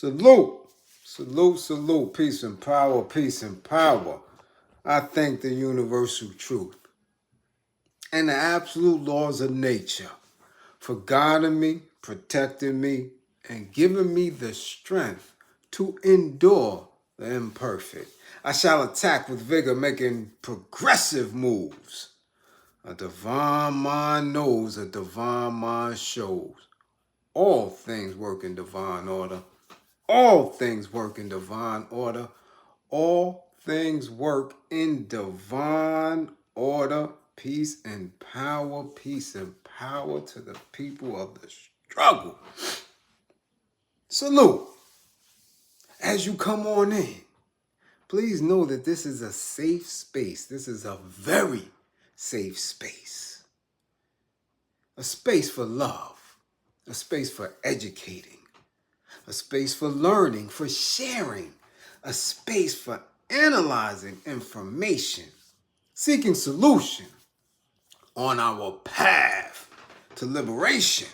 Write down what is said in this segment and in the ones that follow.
Salute, salute, salute. Peace and power, peace and power. I thank the universal truth and the absolute laws of nature for guiding me, protecting me, and giving me the strength to endure the imperfect. I shall attack with vigor, making progressive moves. A divine mind knows, a divine mind shows. All things work in divine order. All things work in divine order. All things work in divine order. Peace and power to the people of the struggle. Salute. As you come on in, please know that this is a safe space. This is a very safe space. A space for love. A space for educating. A space for learning, for sharing. A space for analyzing information, seeking solution on our path to liberation.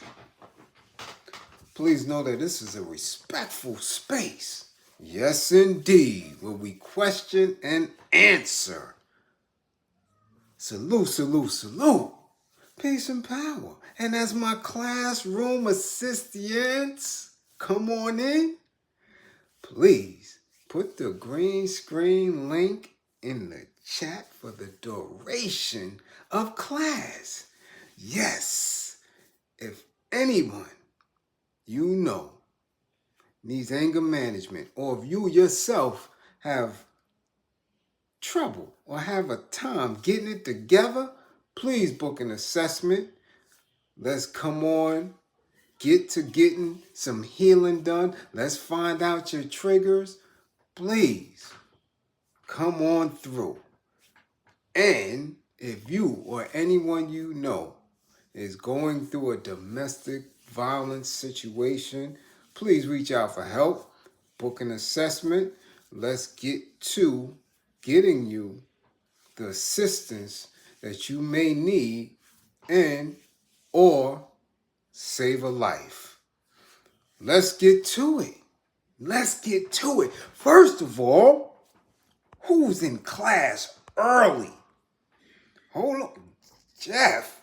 Please know that this is a respectful space. Yes, indeed, where we question and answer. Salute, salute, salute. Peace and power. And as my classroom assistants come on in, please put the green screen link in the chat for the duration of class. Yes, if anyone you know needs anger management, or if you yourself have trouble or have a time getting it together, please book an assessment. Let's come on, get to getting some healing done. Let's find out your triggers. Please come on through. And if you or anyone you know is going through a domestic violence situation, please reach out for help, book an assessment. Let's get to getting you the assistance that you may need and or save a life. Let's get to it. Let's get to it. First of all, who's in class early? Hold on. Jeff.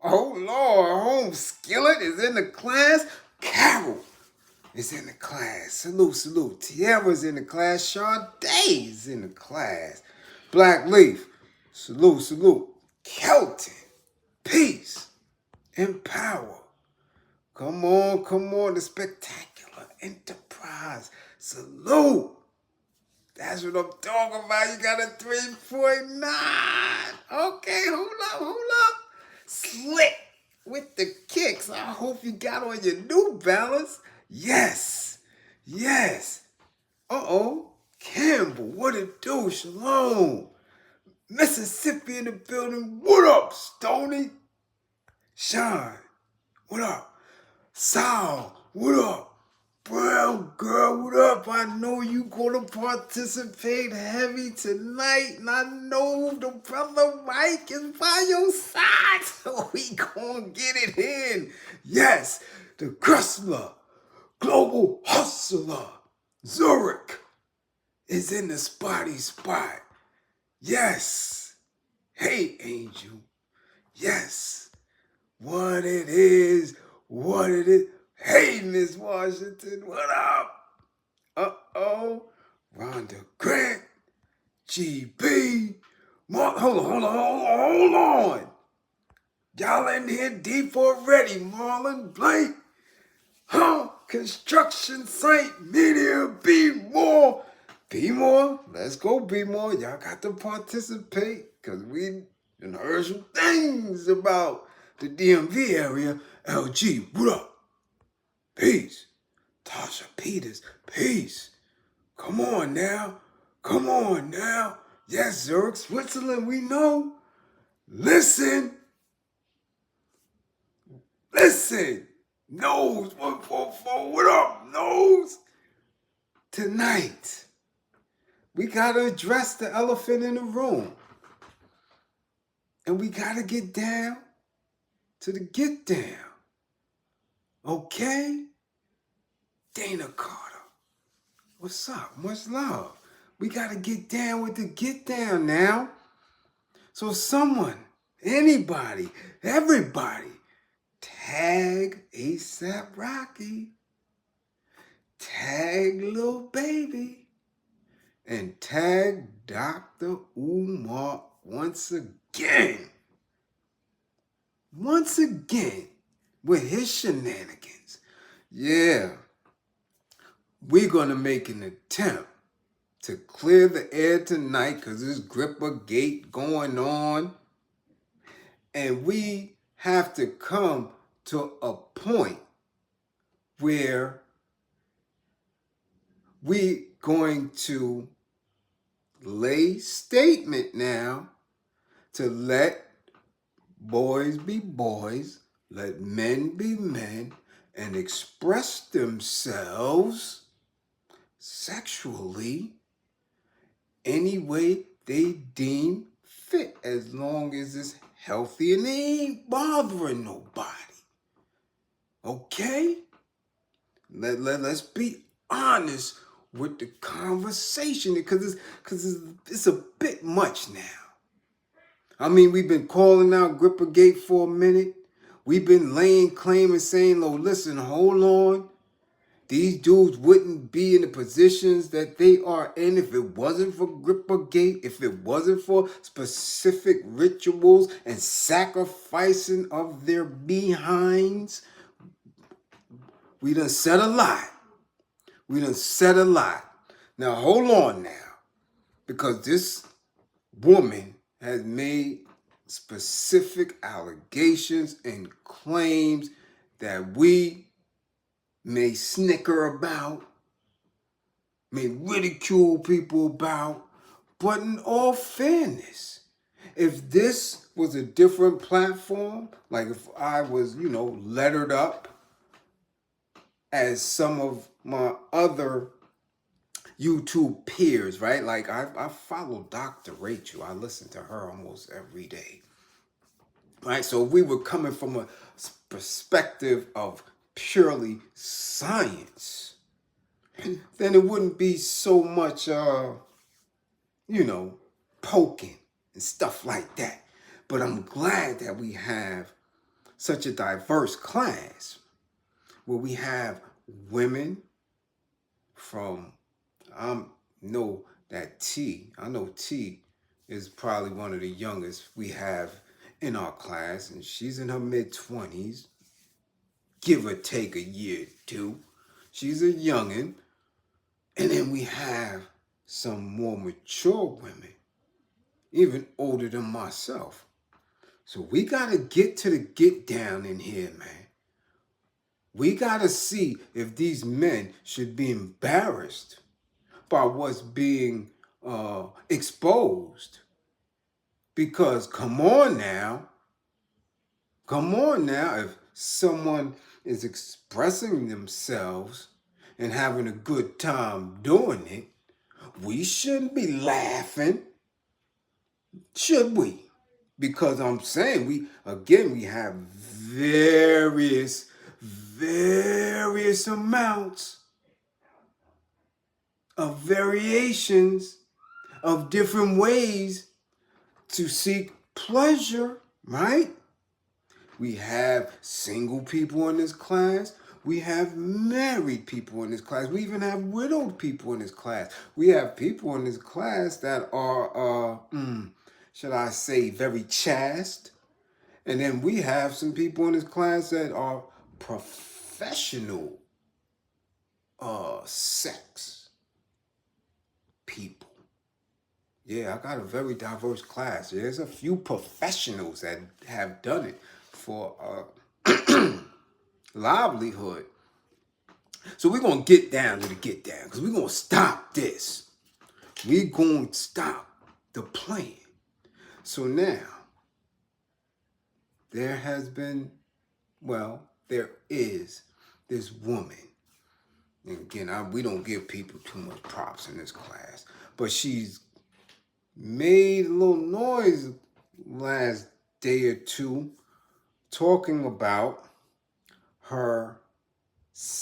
Oh, Lord. Home Skillet is in the class. Carol is in the class. Salute, salute. Tiara's in the class. Sade is in the class. Black Leaf. Salute, salute. Kelton. Peace and power. Come on. The spectacular enterprise. Salute. That's what I'm talking about. You got a 3.9. Okay, hold up. Slick with the kicks. I hope you got on your New Balance. Yes. Uh-oh. Campbell, what it do? Shalom. Mississippi in the building. What up, Stoney? Sean, what up? Sal, what up? Brown girl, what up? I know you gonna participate heavy tonight, and I know the brother Mike is by your side, so we gonna get it in. Yes, the Grustler, global hustler, Zurich is in the spotty spot. Yes. Hey, Angel. Yes. What it is. Hey, Miss Washington, what up? Uh-oh. Rhonda Grant, GB. Hold on. Y'all in here deep already. Marlon Blake. Construction site media. Be more. Let's go, Be More. Y'all got to participate because we done heard some things about the DMV area. LG, what up? Peace. Tasha Peters, peace. Come on now. Yes, Zurich, Switzerland, we know. Listen. Nose 144, what up, Nose? Tonight, we got to address the elephant in the room. And we got to get down to the get down. Okay? Dana Carter, what's up? Much love. We got to get down with the get down now. So someone, anybody, everybody, tag ASAP Rocky, tag Lil Baby, and tag Dr. Umar once again. Once again, with his shenanigans. Yeah, we're going to make an attempt to clear the air tonight because there's gripper gate going on. And we have to come to a point where we're going to lay statement now to let boys be boys, let men be men, and express themselves sexually any way they deem fit, as long as it's healthy and they ain't bothering nobody. Okay? Let's be honest with the conversation because it's a bit much now. I mean, we've been calling out Grippergate for a minute. We've been laying claim and saying, oh, listen, hold on. These dudes wouldn't be in the positions that they are in if it wasn't for Grippergate, if it wasn't for specific rituals and sacrificing of their behinds. We done said a lot. Now, hold on now. Because this woman has made specific allegations and claims that we may snicker about, may ridicule people about, but in all fairness, if this was a different platform, like if I was, lettered up as some of my other YouTube peers, right? Like I follow Dr. Rachel. I listen to her almost every day. Right? So if we were coming from a perspective of purely science, then it wouldn't be so much poking and stuff like that. But I'm glad that we have such a diverse class where we have women from I know T is probably one of the youngest we have in our class, and she's in her mid-20s, give or take a year or two. She's a youngin'. And then we have some more mature women, even older than myself. So we got to get to the get down in here, man. We got to see if these men should be embarrassed by what's being exposed. Because come on now, if someone is expressing themselves and having a good time doing it, we shouldn't be laughing, should we? Because I'm saying we have various amounts of variations of different ways to seek pleasure, right? We have single people in this class. We have married people in this class. We even have widowed people in this class. We have people in this class that are, should I say, very chaste. And then we have some people in this class that are professional sex people. Yeah, I got a very diverse class. There's a few professionals that have done it for livelihood. So we're going to get down to the get down because we're going to stop this. We're going to stop the plan. So now, there is this woman. And again, we don't give people too much props in this class. But she's made a little noise last day or two talking about her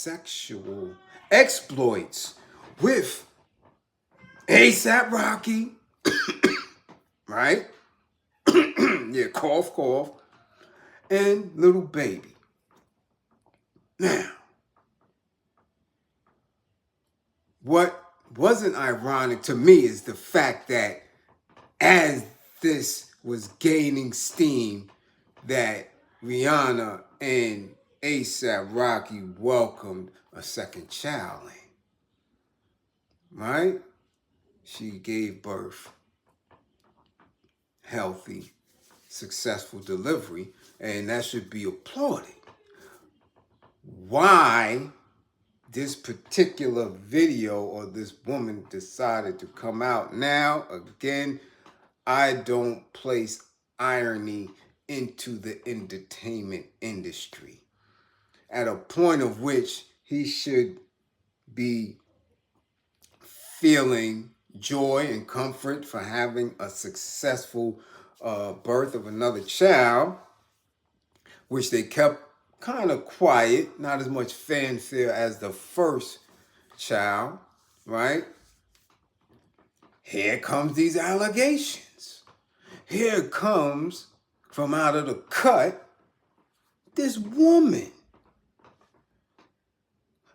sexual exploits with ASAP Rocky, right? Yeah, cough, cough, and Little Baby. Now, what wasn't ironic to me is the fact that as this was gaining steam, that Rihanna and ASAP Rocky welcomed a second child in, right? She gave birth, healthy, successful delivery, and that should be applauded. Why this particular video or this woman decided to come out now, again, I don't place irony into the entertainment industry at a point of which he should be feeling joy and comfort for having a successful birth of another child, which they kept kind of quiet, not as much fanfare as the first child, right? Here comes these allegations. Here comes, from out of the cut, this woman.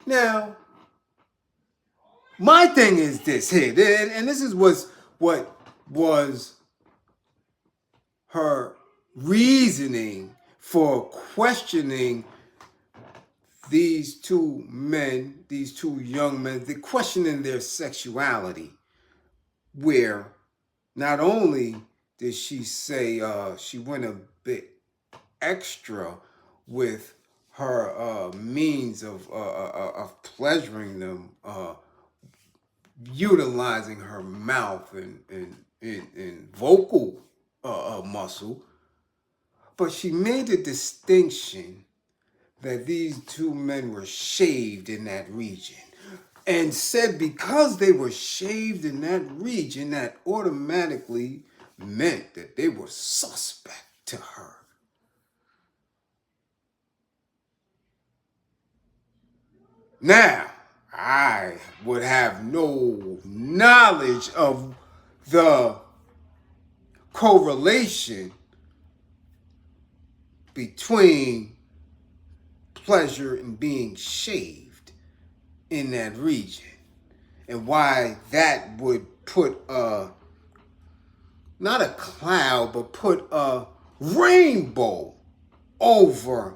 Now, my thing is this here, and this is what was her reasoning for questioning these two men, these two young men, they're questioning their sexuality, where not only did she say she went a bit extra with her means of pleasuring them, utilizing her mouth and vocal muscle, but she made a distinction that these two men were shaved in that region, and said because they were shaved in that region, that automatically meant that they were suspect to her. Now, I would have no knowledge of the correlation between pleasure and being shaved in that region, and why that would put not a cloud, but put a rainbow over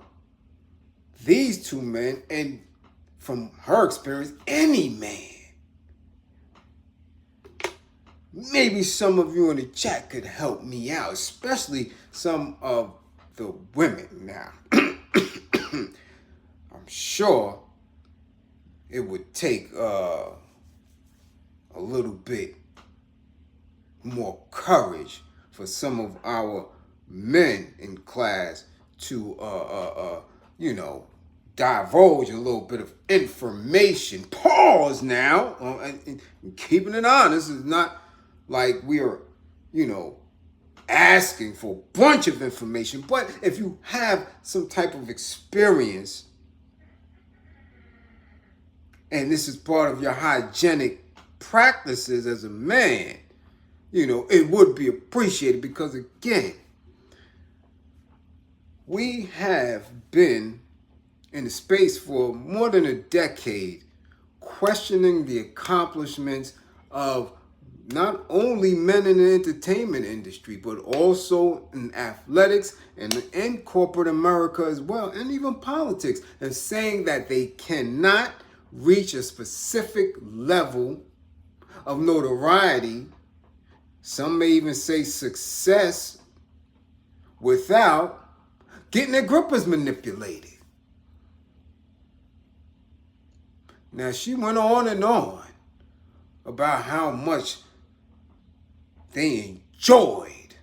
these two men, and from her experience, any man. Maybe some of you in the chat could help me out, especially some of the women now. I'm sure it would take a little bit more courage for some of our men in class to, divulge a little bit of information. Pause now. And keeping it honest, it's not like we are, asking for a bunch of information. But if you have some type of experience, and this is part of your hygienic practices as a man, it would be appreciated, because again, we have been in the space for more than a decade questioning the accomplishments of not only men in the entertainment industry, but also in athletics and in corporate America as well, and even politics, and saying that they cannot reach a specific level of notoriety, some may even say success, without getting their grippers manipulated. Now, she went on and on about how much they enjoyed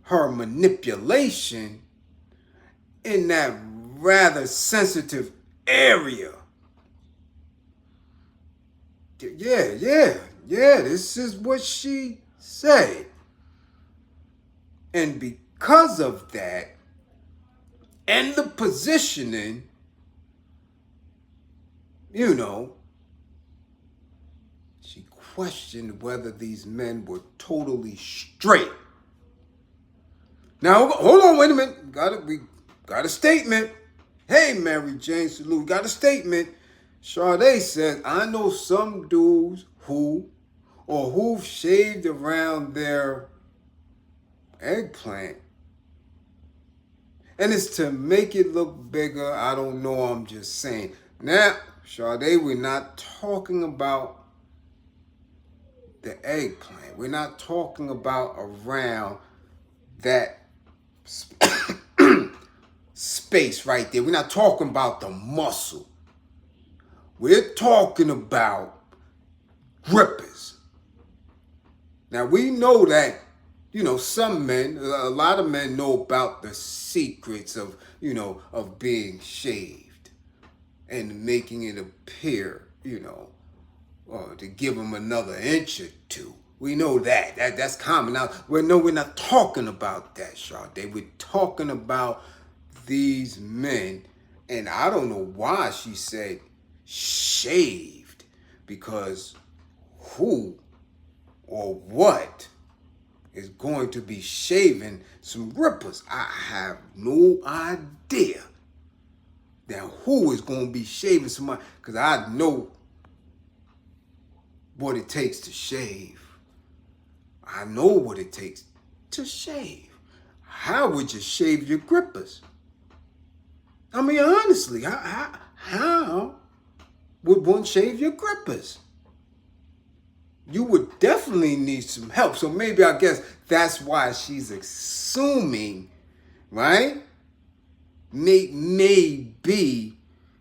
her manipulation in that rather sensitive area. Yeah, this is what she said. And because of that, and the positioning, you know, she questioned whether these men were totally straight. Now, hold on, wait a minute. We got a statement. Hey, Mary Jane, salute. Got a statement. Sade says, I know some dudes who've shaved around their eggplant. And it's to make it look bigger. I don't know, I'm just saying. Now, Sade, we're not talking about the eggplant. We're not talking about around that space right there. We're not talking about the muscle. We're talking about grippers. Now, we know that, some men, a lot of men know about the secrets of, of being shaved and making it appear, to give them another inch or two. We know that. That's common. Now, we're not talking about that, Sade. We're talking about these men. And I don't know why she said shaved, because who or what is going to be shaving some grippers? I have no idea. Now, who is going to be shaving somebody? Because I know what it takes to shave. I know what it takes to shave. How would you shave your grippers? I mean, honestly, how would one shave your grippers? You would definitely need some help. So maybe, I guess that's why she's assuming, right? Maybe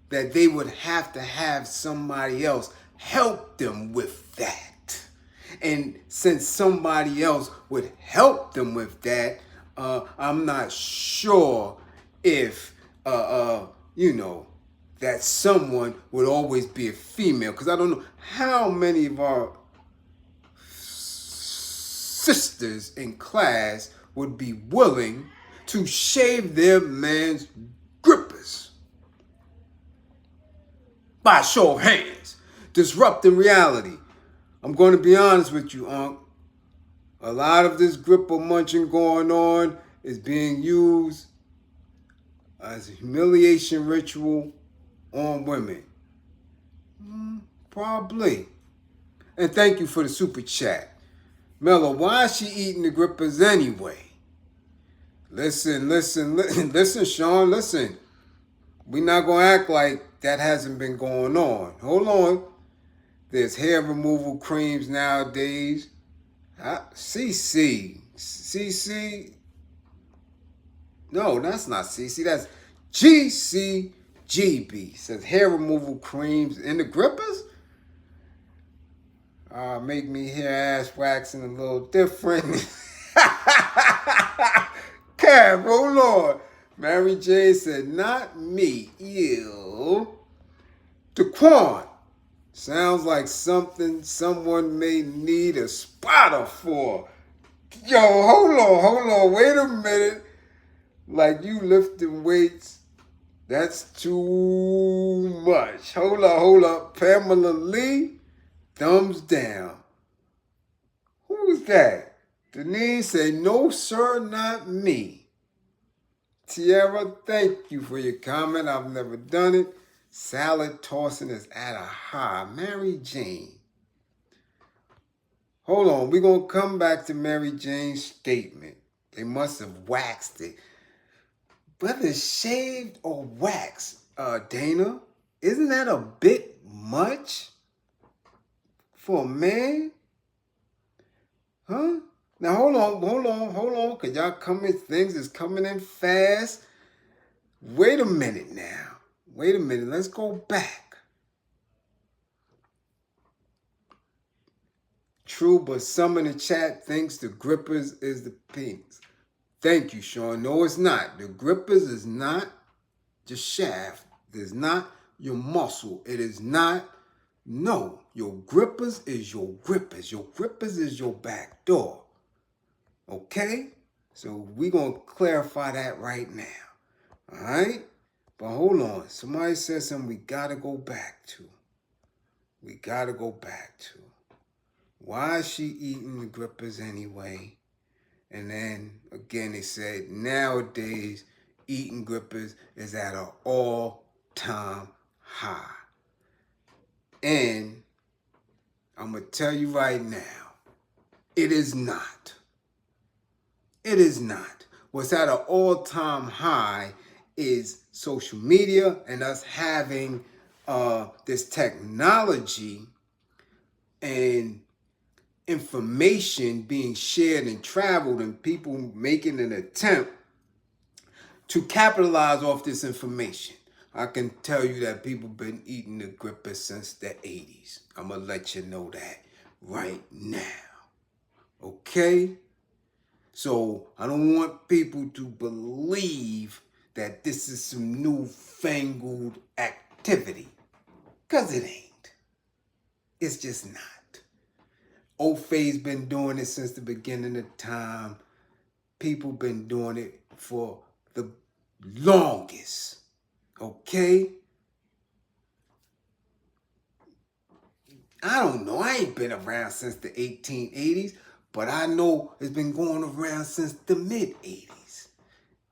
that they would have to have somebody else help them with that. And since somebody else would help them with that, I'm not sure if, that someone would always be a female. Because I don't know how many of our sisters in class would be willing to shave their man's grippers. By show of hands. Disrupting reality. I'm going to be honest with you, Unc. A lot of this gripper munching going on is being used as a humiliation ritual on women. Probably. And thank you for the super chat. Mello, why is she eating the grippers anyway? Listen, Sean, listen. We're not going to act like that hasn't been going on. Hold on. There's hair removal creams nowadays. CC. No, that's not CC. That's GCGB. Says hair removal creams in the grippers. Make me hair ass waxing a little different. Cab, hold on. Mary Jane said, not me. Ew. Daquan. Sounds like something someone may need a spotter for. Yo, hold on. Wait a minute. Like you lifting weights. That's too much. Hold up. Pamela Lee, thumbs down. Who's that? Denise said, no, sir, not me. Tiara, thank you for your comment. I've never done it. Salad tossing is at a high. Mary Jane. Hold on. We're going to come back to Mary Jane's statement. They must have waxed it. Whether it's shaved or waxed, Dana, isn't that a bit much for a man? Huh? Now, hold on. Because y'all things is coming in fast. Wait a minute now. Let's go back. True, but some in the chat thinks the grippers is the penis. Thank you, Sean. No, it's not. The grippers is not just shaft. It is not your muscle. It is not. No, your grippers is your grippers. Your grippers is your back door. Okay? So we're going to clarify that right now. All right? But hold on. Somebody said something we got to go back to. we got to go back to, why is she eating the grippers anyway? And then again, they said nowadays eating grippers is at an all-time high. And I'm going to tell you right now, it is not. It is not. What's at an all-time high is social media and us having this technology and information being shared and traveled, and people making an attempt to capitalize off this information. I can tell you that people been eating the gripper since the 80s. I'm going to let you know that right now. Okay? So I don't want people to believe that this is some newfangled activity. Because it ain't. It's just not. Old-Faye's been doing it since the beginning of time. People been doing it for the longest. Okay? I don't know. I ain't been around since the 1880s, but I know it's been going around since the mid-80s.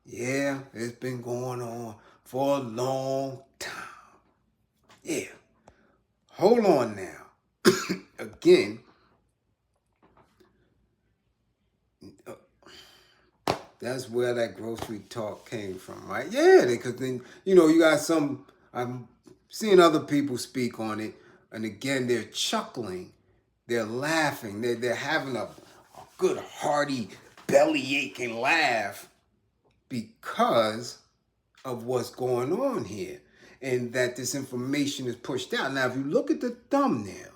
Yeah, it's been going on for a long time. Yeah. Hold on now. Again, that's where that grocery talk came from, right? Yeah, because then, you got some, I'm seeing other people speak on it, and again, they're chuckling, they're laughing, they're having a good, hearty, belly-aching laugh because of what's going on here, and that this information is pushed out. Now, if you look at the thumbnail,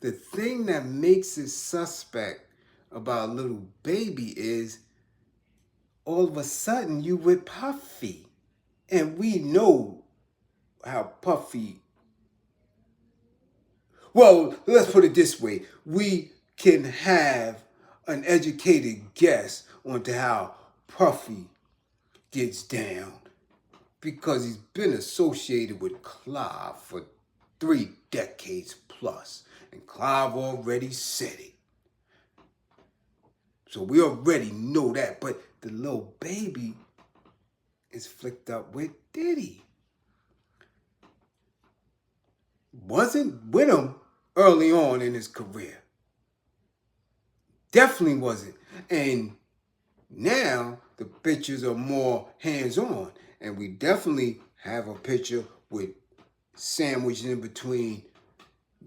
the thing that makes it suspect about a little baby is all of a sudden you with Puffy. And we know how Puffy... Well, let's put it this way. We can have an educated guess onto how Puffy gets down because he's been associated with Clive for 3 decades plus. And Clive already said it. So we already know that. But the little baby is flicked up with Diddy. Wasn't with him early on in his career. Definitely wasn't. And now the pictures are more hands-on. And we definitely have a picture with sandwiched in between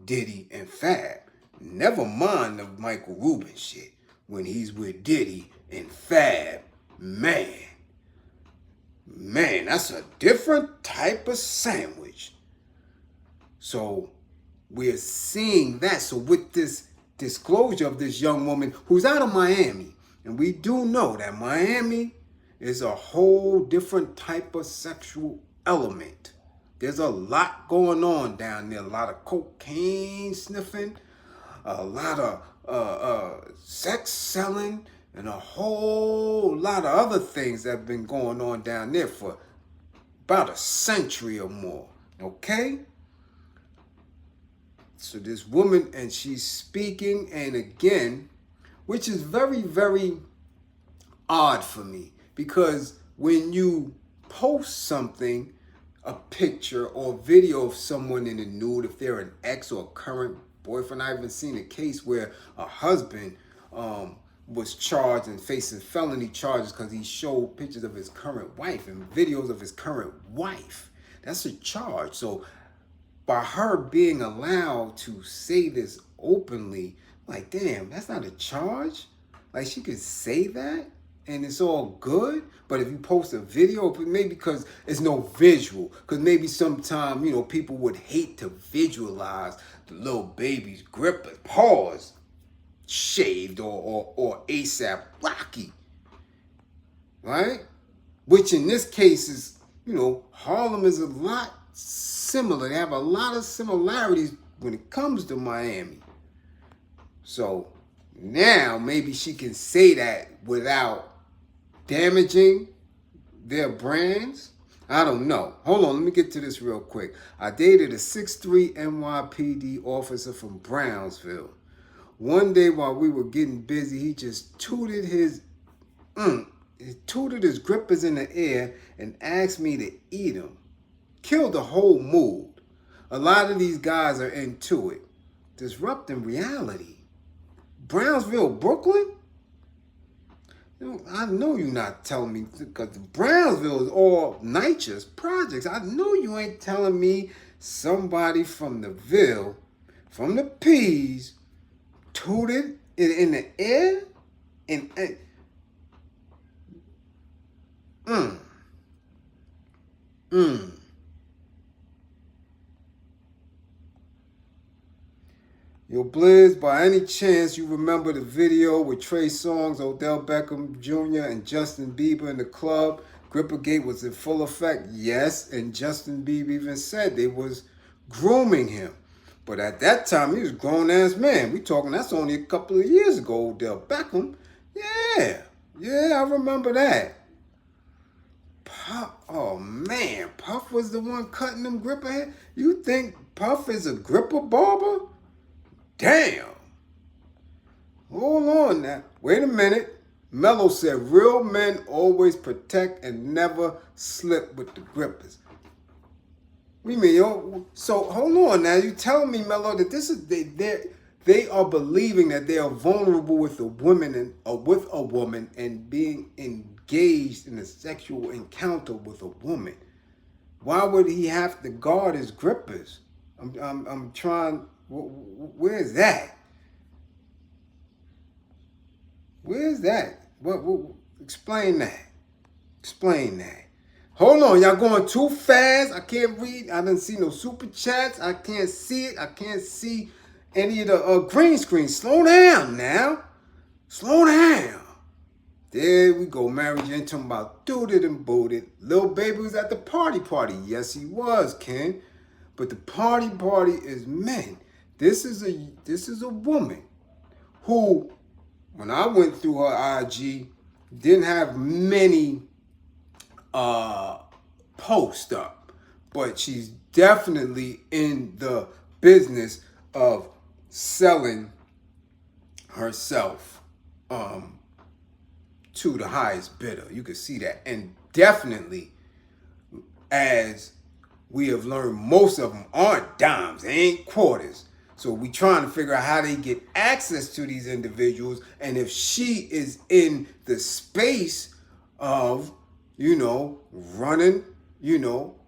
Diddy and Fab. Never mind the Michael Rubin shit. When he's with Diddy and Fab, man, that's a different type of sandwich. So we're seeing that. So with this disclosure of this young woman who's out of Miami, and we do know that Miami is a whole different type of sexual element. There's a lot going on down there, a lot of cocaine sniffing, a lot of sex selling, and a whole lot of other things that have been going on down there for about a century or more. Okay? So this woman, and she's speaking, and again, which is very, very odd for me, because when you post something, a picture or video of someone in the nude, if they're an ex or a current boyfriend, I've even seen a case where a husband was charged and facing felony charges because he showed pictures of his current wife and videos of his current wife. That's a charge. So by her being allowed to say this openly, like, damn, that's not a charge? Like, she could say that and it's all good? But if you post a video, maybe because it's no visual, because maybe sometime, people would hate to visualize the little baby's grip and paws shaved or ASAP Rocky, right? Which in this case is, Harlem is a lot similar. They have a lot of similarities when it comes to Miami. So now maybe she can say that without damaging their brands. I don't know. Hold on, let me get to this real quick. I dated a 6'3" NYPD officer from Brownsville. One day while we were getting busy, he just he tooted his grippers in the air and asked me to eat them. Killed the whole mood. A lot of these guys are into it. Disrupting reality. Brownsville, Brooklyn? I know you're not telling me, because Brownsville is all nitrous projects. I know you ain't telling me somebody from the Ville, from the P's, tooted in the air? Yo, Bliz, by any chance you remember the video with Trey Songz, Odell Beckham Jr., and Justin Bieber in the club? Grippergate was in full effect, yes, and Justin Bieber even said they was grooming him. But at that time, he was a grown-ass man. We talking, that's only a couple of years ago, Odell Beckham. Yeah, I remember that. Puff, oh man, Puff was the one cutting them gripper hair? You think Puff is a gripper barber? Damn. Hold on now. Wait a minute. Mello said real men always protect and never slip with the grippers. We mean, yo, so hold on now. You telling me, Mello, that this is they are believing that they are vulnerable with a woman and being engaged in a sexual encounter with a woman. Why would he have to guard his grippers? I'm trying. Where's that? Where's that? What? Explain that. Explain that. Hold on, y'all going too fast. I can't read. I didn't see no super chats. I can't see it. I can't see any of the green screen. Slow down now. Slow down. There we go. Mary Jane talking about dooted and booted. Lil Baby was at the party. Yes, he was, Ken. But the party is men. This is a woman who, when I went through her IG, didn't have many posts up, but she's definitely in the business of selling herself to the highest bidder. You can see that, and definitely, as we have learned, most of them aren't dimes, they ain't quarters. So we trying to figure out how they get access to these individuals, and if she is in the space of, running,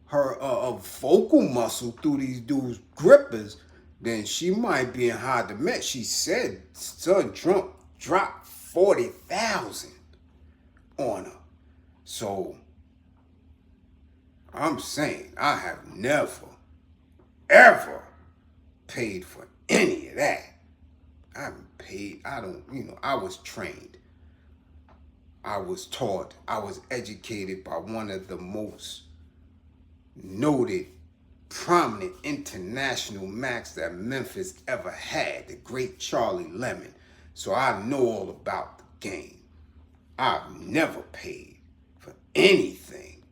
her vocal muscle through these dudes' grippers, then she might be in high demand. She said son dropped 40,000 on her. So I'm saying I have never, ever paid for any of that. I haven't paid. I was trained. I was taught. I was educated by one of the most noted, prominent international Macs that Memphis ever had, the great Charlie Lemon. So I know all about the game. I've never paid for anything,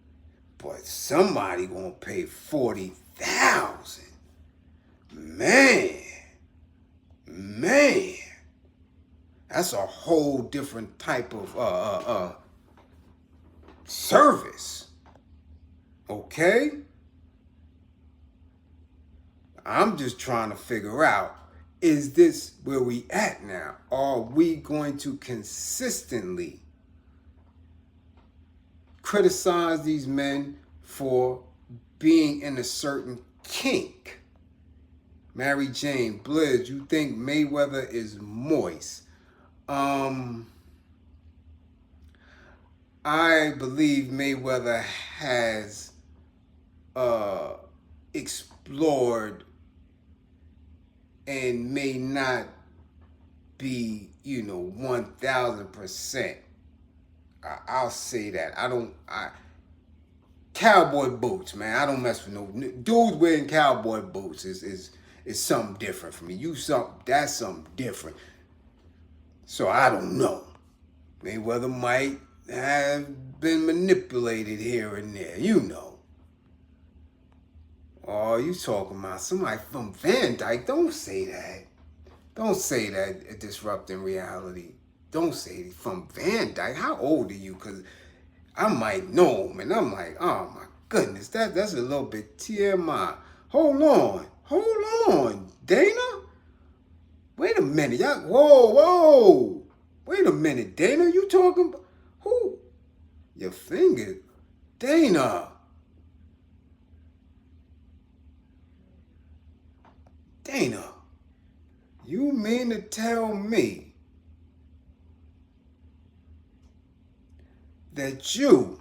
but somebody gonna pay 40,000. Man, that's a whole different type of service. Okay? I'm just trying to figure out, is this where we at now? Are we going to consistently criticize these men for being in a certain kink? Mary Jane, Bliz, you think Mayweather is moist? I believe Mayweather has explored and may not be, 1,000%. I'll say that. Cowboy boots, man. I don't mess with no dudes wearing cowboy boots is something different for me. That's something different. So I don't know. Mayweather might have been manipulated here and there, Oh, you talking about somebody from Van Dyke? Don't say that. Don't say that. Disrupting reality. Don't say from Van Dyke. How old are you? Because I might know him, and I'm like, oh my goodness, that's a little bit TMI. Hold on, Dana. Wait a minute, y'all. Whoa. Wait a minute, Dana. You talking about who? Your finger, Dana. Dana, you mean to tell me that you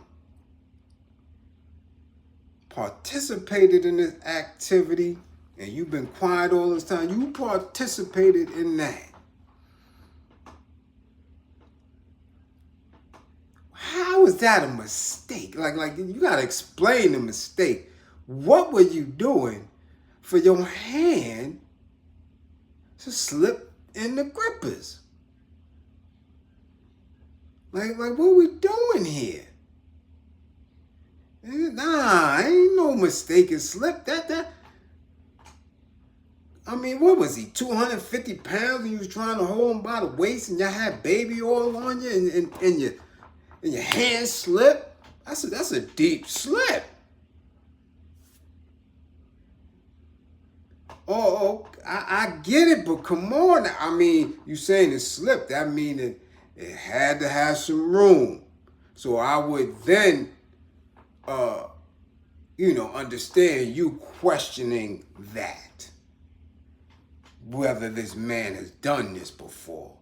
participated in this activity and you've been quiet all this time? You participated in that. How is that a mistake? Like you gotta explain the mistake. What were you doing for your hand to slip in the grippers? Like what we doing here? Nah, ain't no mistake. It slipped. I mean, what was he, 250 pounds, and you was trying to hold him by the waist, and y'all had baby oil on you, and your hand slipped? That's a deep slip. Oh, I get it, but come on. I mean, you saying it slipped. That means it had to have some room. So I would then, understand you questioning that. Whether this man has done this before.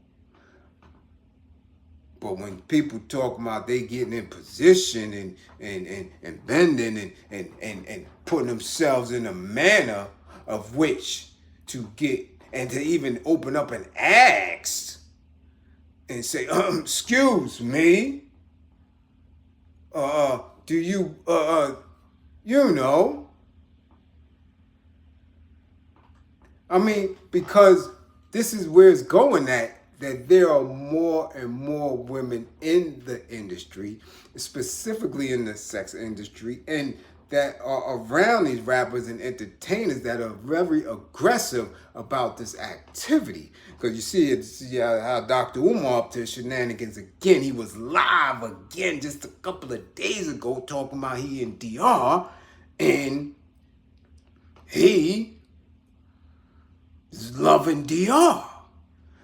But when people talk about they getting in position and bending and putting themselves in a manner of which to get and to even open up and ask and say, excuse me, do you, I mean, because this is where it's going at, that there are more and more women in the industry, specifically in the sex industry, and that are around these rappers and entertainers that are very aggressive about this activity. Because you see how Dr. Umar up to shenanigans again. He was live again just a couple of days ago talking about he in DR, and he is loving DR.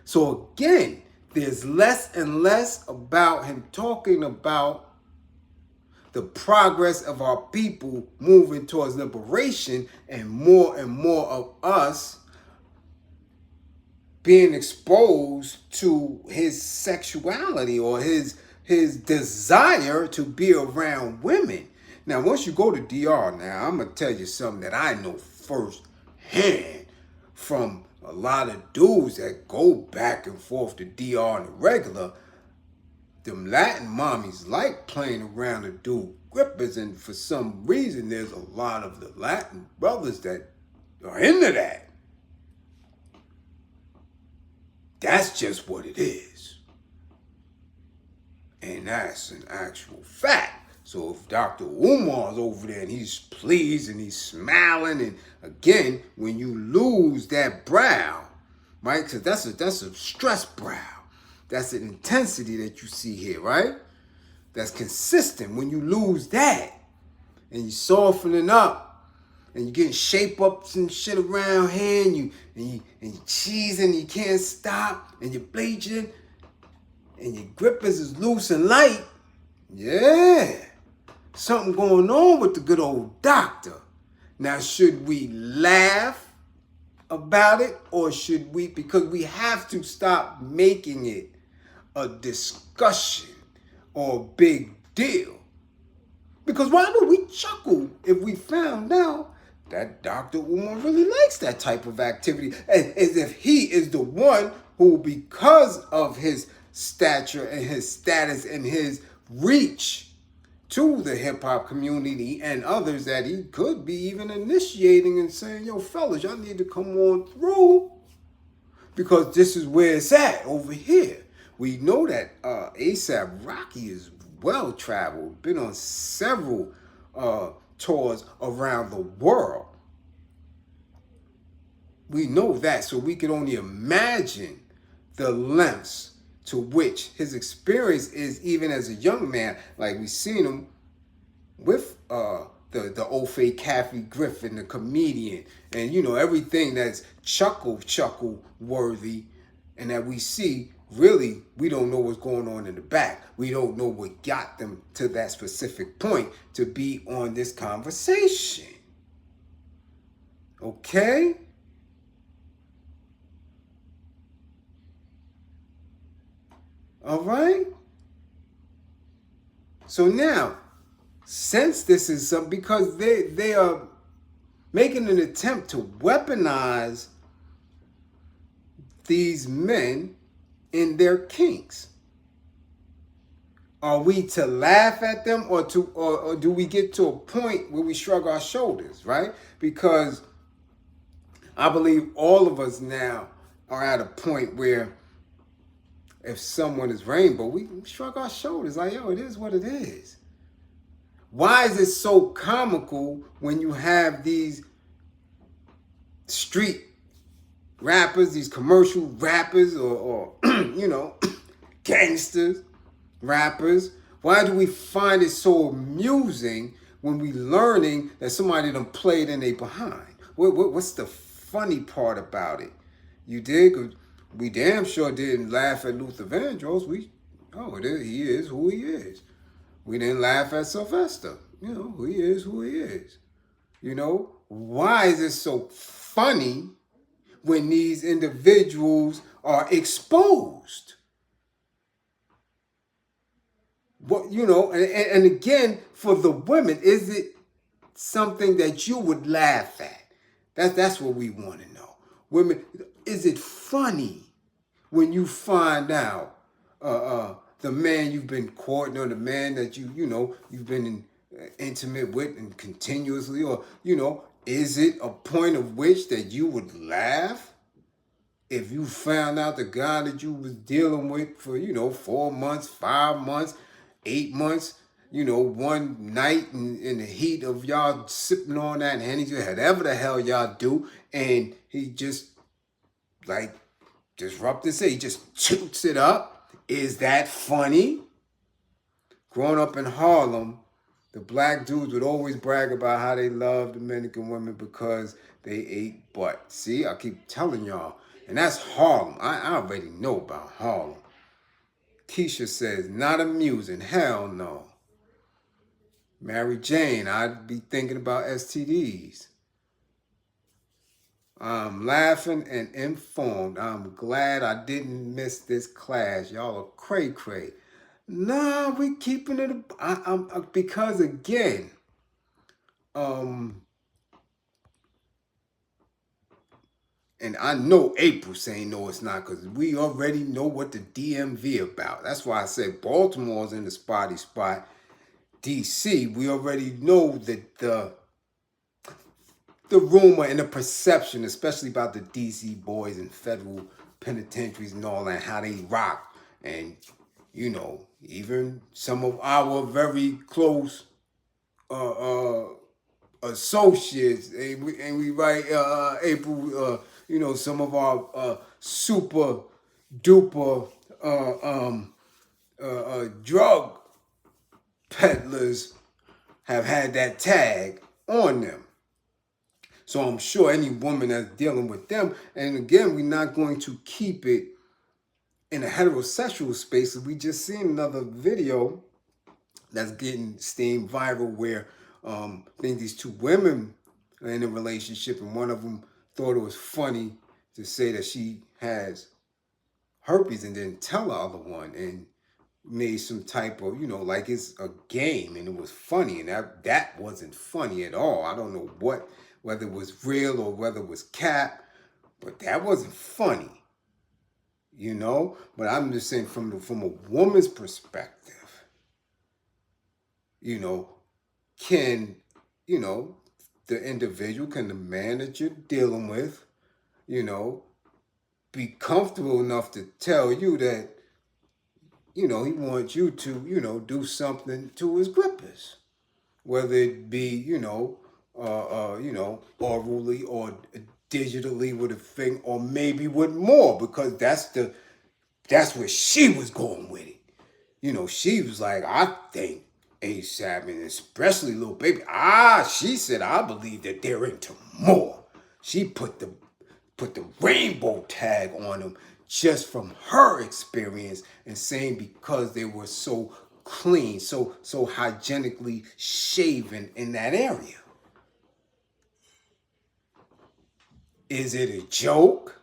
So again, there's less and less about him talking about the progress of our people moving towards liberation, and more of us being exposed to his sexuality or his desire to be around women. Now, once you go to DR now, I'm going to tell you something that I know firsthand from a lot of dudes that go back and forth to DR on the regular. Them Latin mommies like playing around to do grippers, and for some reason there's a lot of the Latin brothers that are into that. That's just what it is. And that's an actual fact. So if Dr. Umar's over there and he's pleased and he's smiling, and again, when you lose that brow, right? Because that's a stress brow. That's an intensity that you see here, right? That's consistent. When you lose that and you softening up and you getting shape ups and shit around here, and you cheesing, you can't stop, and you're bleaching, and your grippers is loose and light, yeah, something going on with the good old doctor. Now, should we laugh about it, or should we, because we have to stop making it a discussion or a big deal? Because why would we chuckle if we found out that Dr. Umar really likes that type of activity, as if he is the one who, because of his stature and his status and his reach to the hip-hop community and others, that he could be even initiating and saying, yo, fellas, y'all need to come on through, because this is where it's at over here. We know that ASAP Rocky is well-traveled, been on several tours around the world. We know that, so we can only imagine the lengths to which his experience is, even as a young man. Like we seen him with the old fake Kathy Griffin, the comedian, and everything that's chuckle worthy, and that we see. Really, we don't know what's going on in the back. We don't know what got them to that specific point to be on this conversation. Okay? All right? So now, since this is something, because they are making an attempt to weaponize these men in their kinks. Are we to laugh at them, or do we get to a point where we shrug our shoulders, right? Because I believe all of us now are at a point where if someone is rainbow, we shrug our shoulders like, yo, it is what it is. Why is it so comical when you have these street rappers, these commercial rappers, or gangsters, rappers? Why do we find it so amusing when we learning that somebody done played in they behind? What's the funny part about it? You dig? We damn sure didn't laugh at Luther Vandross. He is who he is. We didn't laugh at Sylvester. He is who he is. Why is it so funny when these individuals are exposed? What and again, for the women, is it something that you would laugh at? That's what we want to know. Women, is it funny when you find out the man you've been courting, or the man that you've been intimate with and continuously, or is it a point of which that you would laugh if you found out the guy that you was dealing with for 4 months, 5 months, 8 months, one night in the heat of y'all sipping on that Henny, whatever the hell y'all do, and he just disrupted it, he just toots it up? Is that funny? Growing up in Harlem, the black dudes would always brag about how they love Dominican women because they ate butt. See, I keep telling y'all. And that's Harlem. I already know about Harlem. Keisha says, not amusing. Hell no. Mary Jane, I'd be thinking about STDs. I'm laughing and informed. I'm glad I didn't miss this class. Y'all are cray-cray. Nah, we keeping it. Because again, and I know April saying no, it's not, because we already know what the DMV about. That's why I said Baltimore's in the spotty spot. DC, we already know that the rumor and the perception, especially about the DC boys and federal penitentiaries and all that, how they rock. And, even some of our very close associates, and we write April, some of our super duper drug peddlers have had that tag on them. So I'm sure any woman that's dealing with them, and again, we're not going to keep it in a heterosexual space. We just seen another video that's getting steamed viral where I think these two women are in a relationship, and one of them thought it was funny to say that she has herpes and didn't tell the other one, and made some type of, like it's a game, and it was funny, and that wasn't funny at all. I don't know whether it was real or whether it was cap, but that wasn't funny, But I'm just saying from a woman's perspective, can, the individual, can the man that you're dealing with, be comfortable enough to tell you that, he wants you to, do something to his grippers, whether it be, orally or digitally with a thing, or maybe with more, because that's where she was going with it. You know, she was like, I think ASAP, and especially Lil Baby. She said, I believe that they're into more. She put the rainbow tag on them just from her experience, and saying because they were so clean, so hygienically shaven in that area. Is it a joke?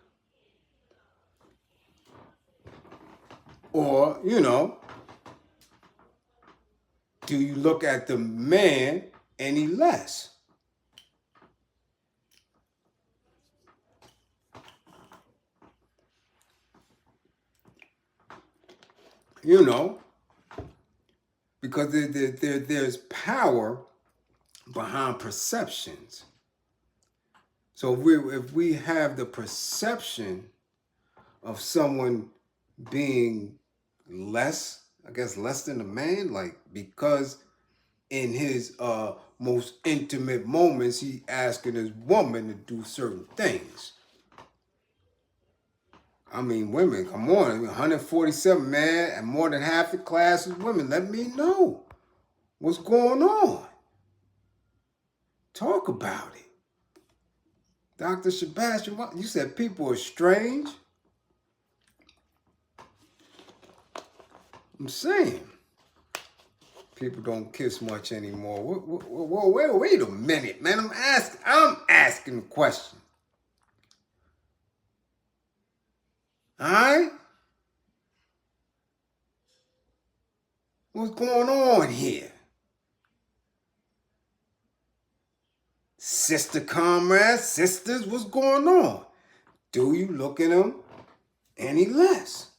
Or, do you look at the man any less? Because there's power behind perceptions. So if we have the perception of someone being less than a man, like because in his most intimate moments, he asking his woman to do certain things. I mean, women, come on, 147, man, and more than half the class is women. Let me know what's going on. Talk about it. Dr. Sebastian, you said people are strange? I'm saying people don't kiss much anymore. Wait a minute, man. I'm asking a question. All right? What's going on here? Sister comrades, sisters, what's going on? Do you look at them any less?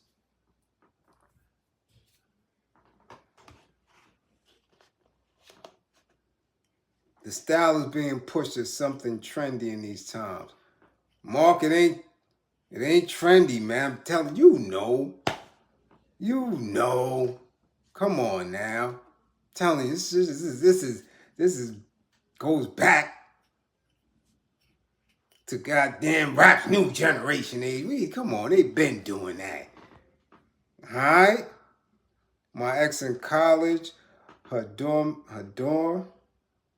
The style is being pushed as something trendy in these times. Mark, it ain't trendy, man. I'm telling you, Come on now. I'm telling you, this is goes back to goddamn rap's new generation age. Come on, they been doing that. All right? My ex in college, her dorm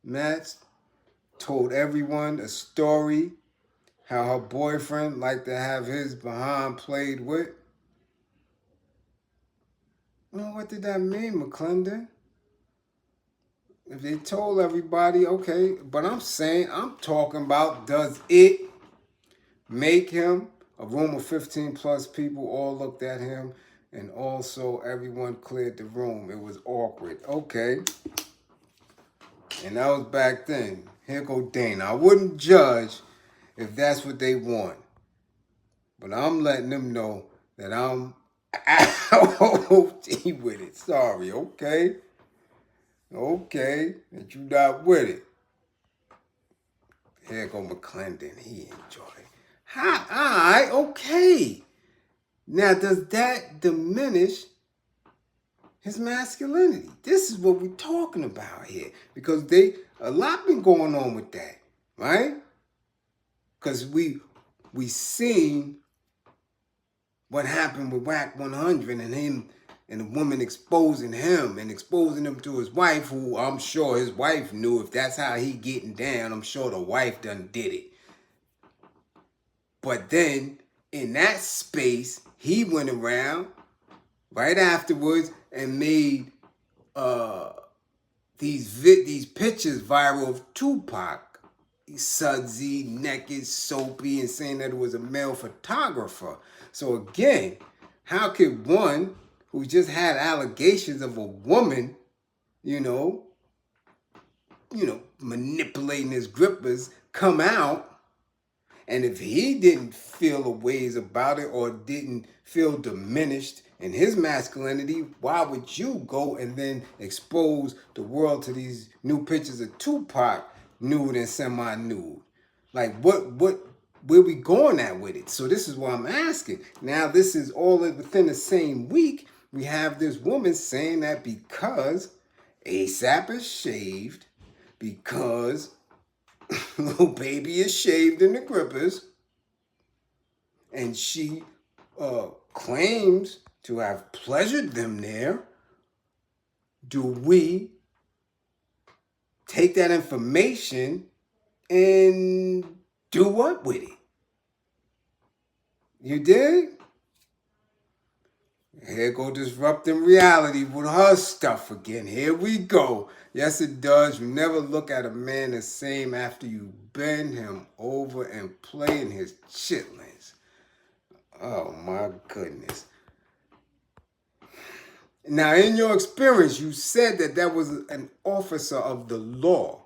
mates told everyone a story how her boyfriend liked to have his behind played with. Well, what did that mean, McClendon? If they told everybody, okay, but I'm talking about, does it make him? A room of 15 plus people all looked at him, and also everyone cleared the room. It was awkward. Okay. And that was back then. Here go Dana. I wouldn't judge if that's what they want. But I'm letting them know that I'm OT with it. Sorry, okay? Okay, that you not with it. Here go McClendon. He enjoyed it. Alright, okay. Now, does that diminish his masculinity? This is what we're talking about here. Because a lot been going on with that, right? Because we seen what happened with Whack 100 and him and the woman exposing him to his wife, who I'm sure his wife knew if that's how he getting down. I'm sure the wife done did it. But then in that space, he went around right afterwards and made these pictures viral of Tupac, sudsy, naked, soapy, and saying that it was a male photographer. So again, how could one who just had allegations of a woman, manipulating his grippers, come out? And if he didn't feel a ways about it or didn't feel diminished in his masculinity, why would you go and then expose the world to these new pictures of Tupac nude and semi-nude? Like, where we going at with it? So this is what I'm asking. Now, this is all within the same week. We have this woman saying that because ASAP is shaved, because Little baby is shaved in the grippers, and she claims to have pleasured them there. Do we take that information and do what with it? You dig? Here go disrupting reality with her stuff again. Here we go. Yes, it does. You never look at a man the same after you bend him over and play in his chitlins. Oh my goodness. Now, in your experience, you said that was an officer of the law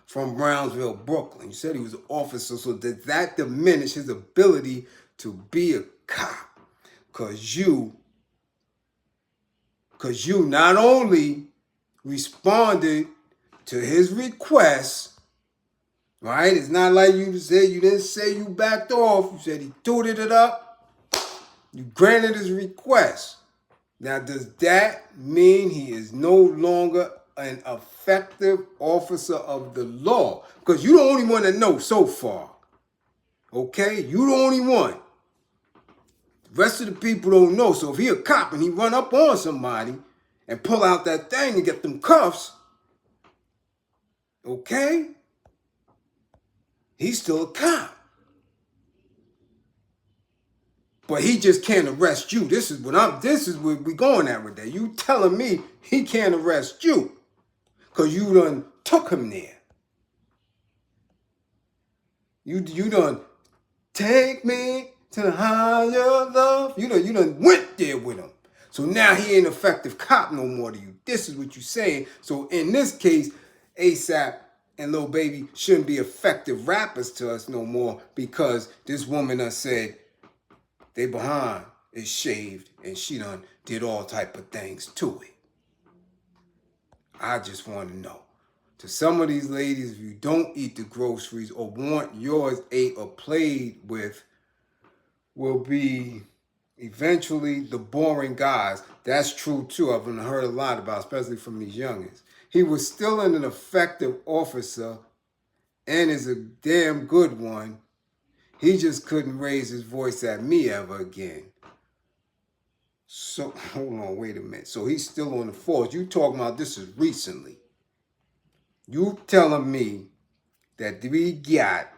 from Brownsville, Brooklyn. You said he was an officer, so does that diminish his ability to be a cop? Because you not only responded to his request, right? It's not like you didn't say you backed off. You said he tooted it up. You granted his request. Now, does that mean he is no longer an effective officer of the law? Because you're the only one that knows so far. Okay? You're the only one. The rest of the people don't know. So if he a cop and he run up on somebody and pull out that thing and get them cuffs, okay? He's still a cop. But he just can't arrest you. This is where we going at with that. You telling me he can't arrest you because you done took him there. You done take me to higher love. You done went there with him. So now he ain't effective cop no more to you. This is what you're saying. So in this case, ASAP and Lil Baby shouldn't be effective rappers to us no more because this woman done said they behind is shaved and she done did all type of things to it. I just want to know. To some of these ladies, if you don't eat the groceries or want yours ate or played with, will be eventually the boring guys. That's true too. I've heard a lot about, especially from these youngins. He was still an effective officer and is a damn good one. He just couldn't raise his voice at me ever again. So, hold on, wait a minute. So he's still on the force. You talking about this is recently. You telling me that we got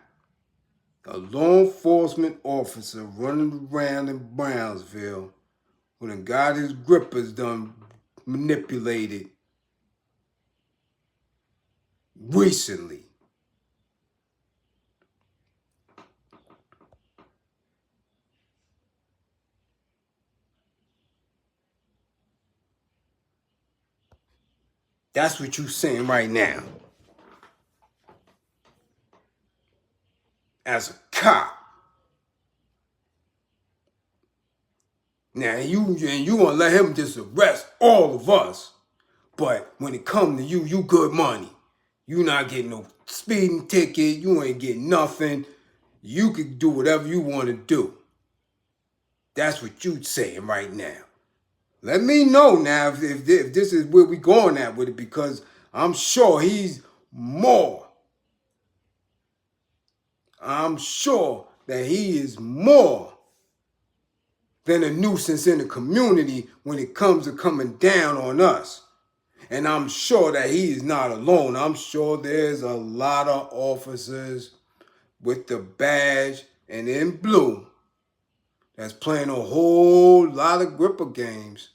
a law enforcement officer running around in Brownsville who done got his grippers done manipulated recently. That's what you saying right now. As a cop. Now, you gonna let him just arrest all of us. But when it come to you, you good money. You not getting no speeding ticket. You ain't getting nothing. You can do whatever you want to do. That's what you saying right now. Let me know now if this is where we going at with it, because I'm sure he's more. I'm sure that he is more than a nuisance in the community when it comes to coming down on us. And I'm sure that he is not alone. I'm sure there's a lot of officers with the badge and in blue that's playing a whole lot of gripper games.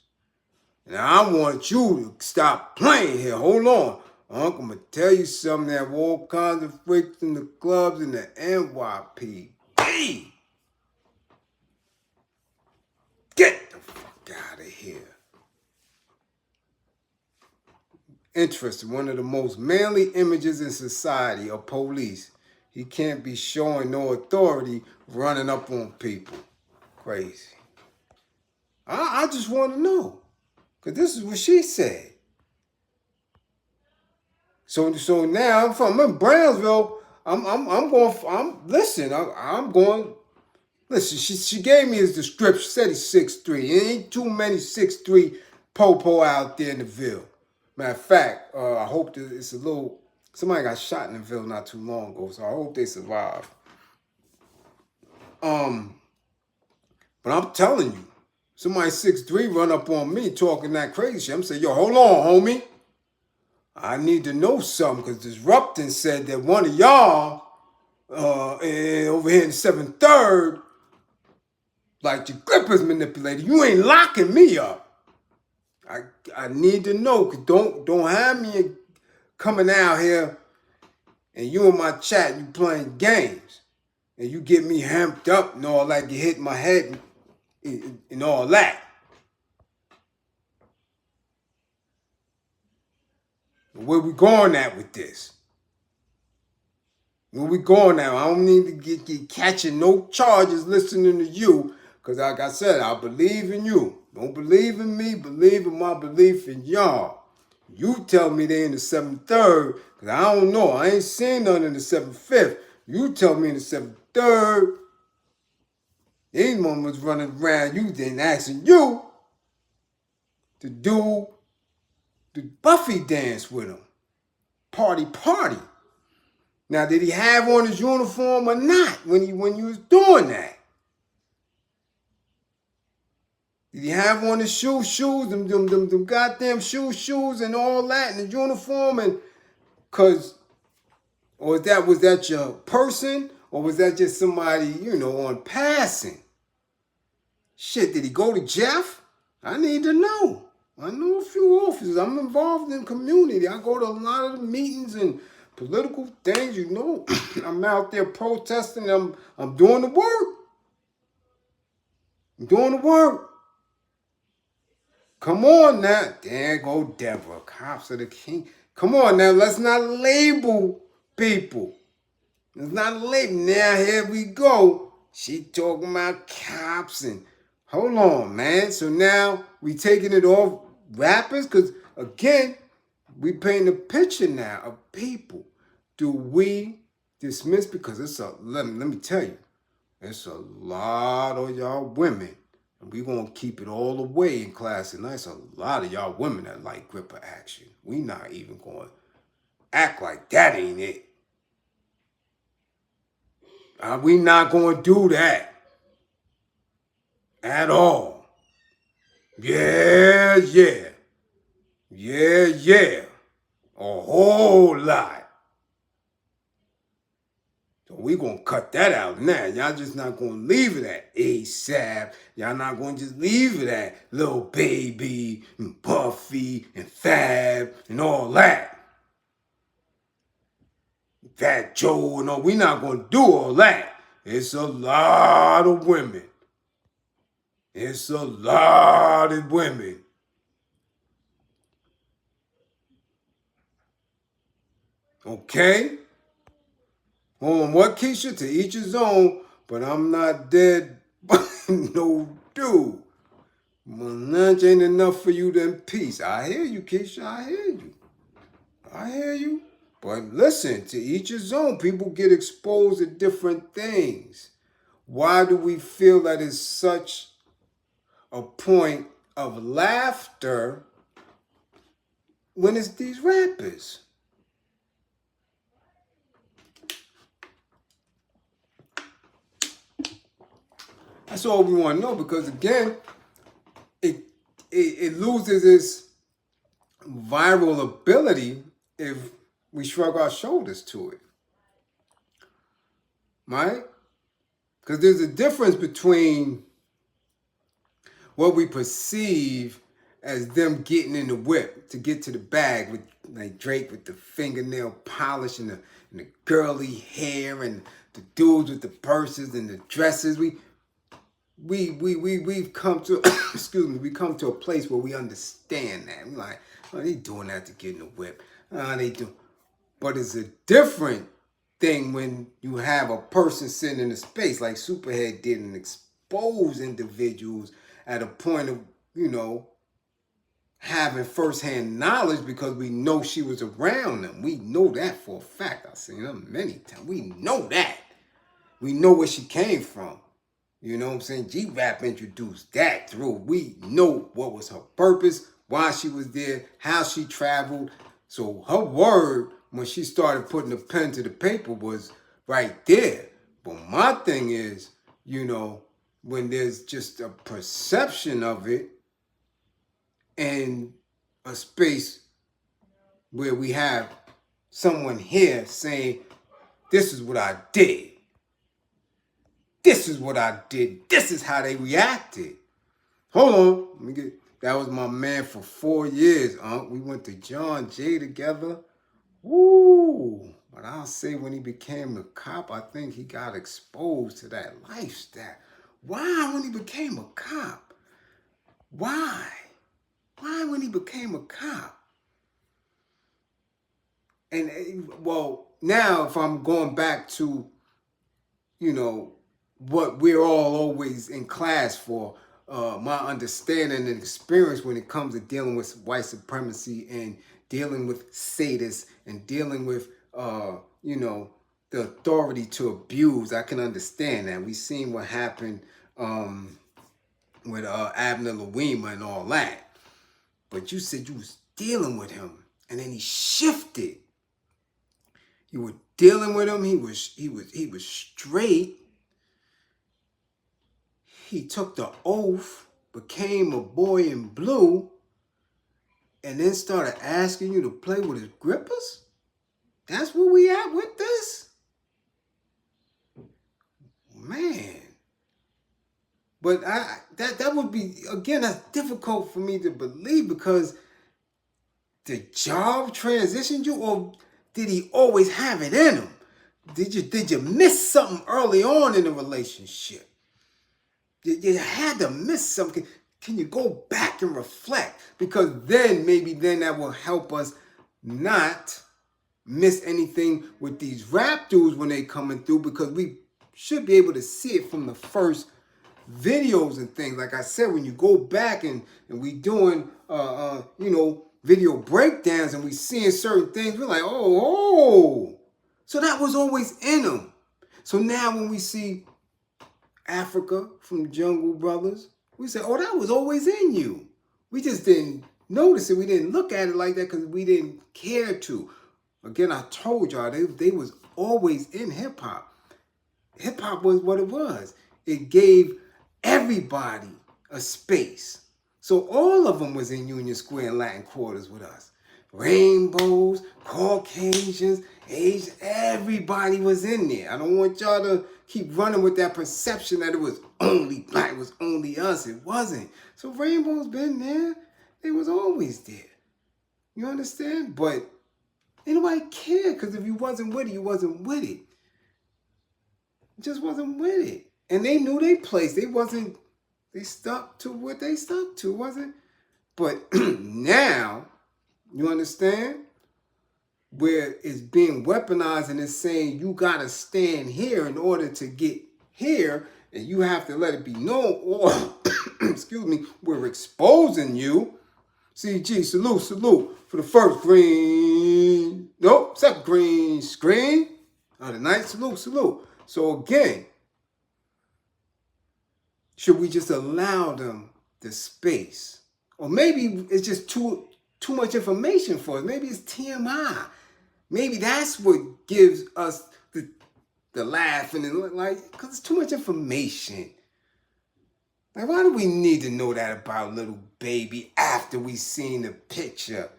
And I want you to stop playing here. Hold on. Uncle, I'm going to tell you something. There are all kinds of freaks in the clubs in the NYPD. Get the fuck out of here. Interesting. One of the most manly images in society are police. He can't be showing no authority running up on people. Crazy. I just want to know. Because this is what she said. So now I'm in Brownsville. I'm going. Listen, she gave me his description. She said he's 6'3". There ain't too many 6'3" po-po out there in the Ville. Matter of fact, I hope that it's a little Somebody got shot in the Ville not too long ago, so I hope they survive. But I'm telling you, somebody 6'3" run up on me talking that crazy shit. I'm saying, yo, hold on, homie. I need to know something, because Disrupting said that one of y'all over here in the 7th Third, like your grip is manipulated. You ain't locking me up. I need to know, because don't have me coming out here and you in my chat, you playing games. And you get me hamped up and all that, you hit my head and all that. Where we going at with this? Where we going now? I don't need to get catching no charges listening to you, because like I said, I believe in you. Don't believe in me, believe in my belief in y'all. You tell me they in the 7th Third, because I don't know. I ain't seen none in the 7th Fifth. You tell me in the 7th Third. These one was running around you then asking you to do the Buffy dance with him. Party. Now, did he have on his uniform or not when you was doing that? Did he have on his shoes, them goddamn shoes and all that, and the uniform, and or was that your person, or was that just somebody, on passing? Shit, did he go to Jeff? I need to know. I know a few officers. I'm involved in community. I go to a lot of the meetings and political things, I'm out there protesting. I'm doing the work. I'm doing the work. Come on now. There go Deborah. Cops are the king. Come on now. Let's not label people. Let's not label. Now here we go. She talking about cops and hold on, man. So now we taking it off rappers? Because again, we paint a picture now of people. Do we dismiss? Because let me tell you, it's a lot of y'all women, and we gonna keep it all the way in class tonight. It's a lot of y'all women that like gripper action. We not even gonna act like that ain't it. We not gonna do that at all. Yeah. A whole lot. So we gonna cut that out now. Y'all just not gonna leave it at ASAP. Y'all not gonna just leave it at Lil Baby and Puffy and Fab and all that. Fat Joe and all. We not gonna do all that. It's a lot of women. It's a lot of women. Okay? Hold on, what, Keisha? To each his own, but I'm not dead by no dude. Lunch ain't enough for you than peace. I hear you, Keisha. I hear you. But listen, to each his own. People get exposed to different things. Why do we feel that is such a point of laughter when it's these rappers? That's all we want to know, because again, it loses its viral ability if we shrug our shoulders to it. Right? Because there's a difference between what we perceive as them getting in the whip to get to the bag, with like Drake with the fingernail polish and the girly hair, and the dudes with the purses and the dresses. We've come to we come to a place where we understand that. We're like, oh, they doing that to get in the whip. They do. But it's a different thing when you have a person sitting in a space like Superhead did and expose individuals at a point of, having firsthand knowledge, because we know she was around them. We know that for a fact. I've seen her many times. We know that. We know where she came from. You know what I'm saying? G-Rap introduced that through. We know what was her purpose, why she was there, how she traveled. So her word when she started putting the pen to the paper was right there. But my thing is, when there's just a perception of it and a space where we have someone here saying, this is what I did. This is what I did. This is how they reacted. Hold on. Let me get. That was my man for 4 years, We went to John Jay together. Woo. But I'll say when he became a cop, I think he got exposed to that lifestyle. Why when he became a cop? Why? Why when he became a cop? And, well, now if I'm going back to, what we're all always in class for, my understanding and experience when it comes to dealing with white supremacy and dealing with sadists and dealing with, the authority to abuse. I can understand that. We've seen what happened with Abner Louima and all that. But you said you was dealing with him, and then he shifted. You were dealing with him. He was straight. He took the oath, became a boy in blue, and then started asking you to play with his grippers? That's where we at with this? Man. But that would be, again, that's difficult for me to believe, because the job transitioned you, or did he always have it in him? Did you miss something early on in the relationship? You had to miss something. Can you go back and reflect? Because maybe that will help us not miss anything with these rap dudes when they coming through, because we should be able to see it from the first videos and things. Like I said, when you go back and we doing, video breakdowns and we seeing certain things, we're like, oh. So that was always in them. So now when we see Africa from Jungle Brothers, we say, oh, that was always in you. We just didn't notice it. We didn't look at it like that because we didn't care to. Again, I told y'all, they was always in hip-hop. Hip-hop was what it was. It gave everybody a space. So all of them was in Union Square and Latin Quarters with us. Rainbows, Caucasians, Asians, everybody was in there. I don't want y'all to keep running with that perception that it was only black, it was only us. It wasn't. So Rainbow's been there. They was always there. You understand? But ain't nobody care, because if you wasn't with it, you wasn't with it. You just wasn't with it. And they knew their place. They stuck to what they stuck to, wasn't? But now, you understand? Where it's being weaponized and it's saying you gotta stand here in order to get here, and you have to let it be known, or excuse me, we're exposing you. CG, salute for the first green, second green screen of the night. Salute. So again, should we just allow them the space? Or maybe it's just too much information for us. Maybe it's TMI. Maybe that's what gives us the laughing and like, because it's too much information. Like, why do we need to know that about little baby after we seen the picture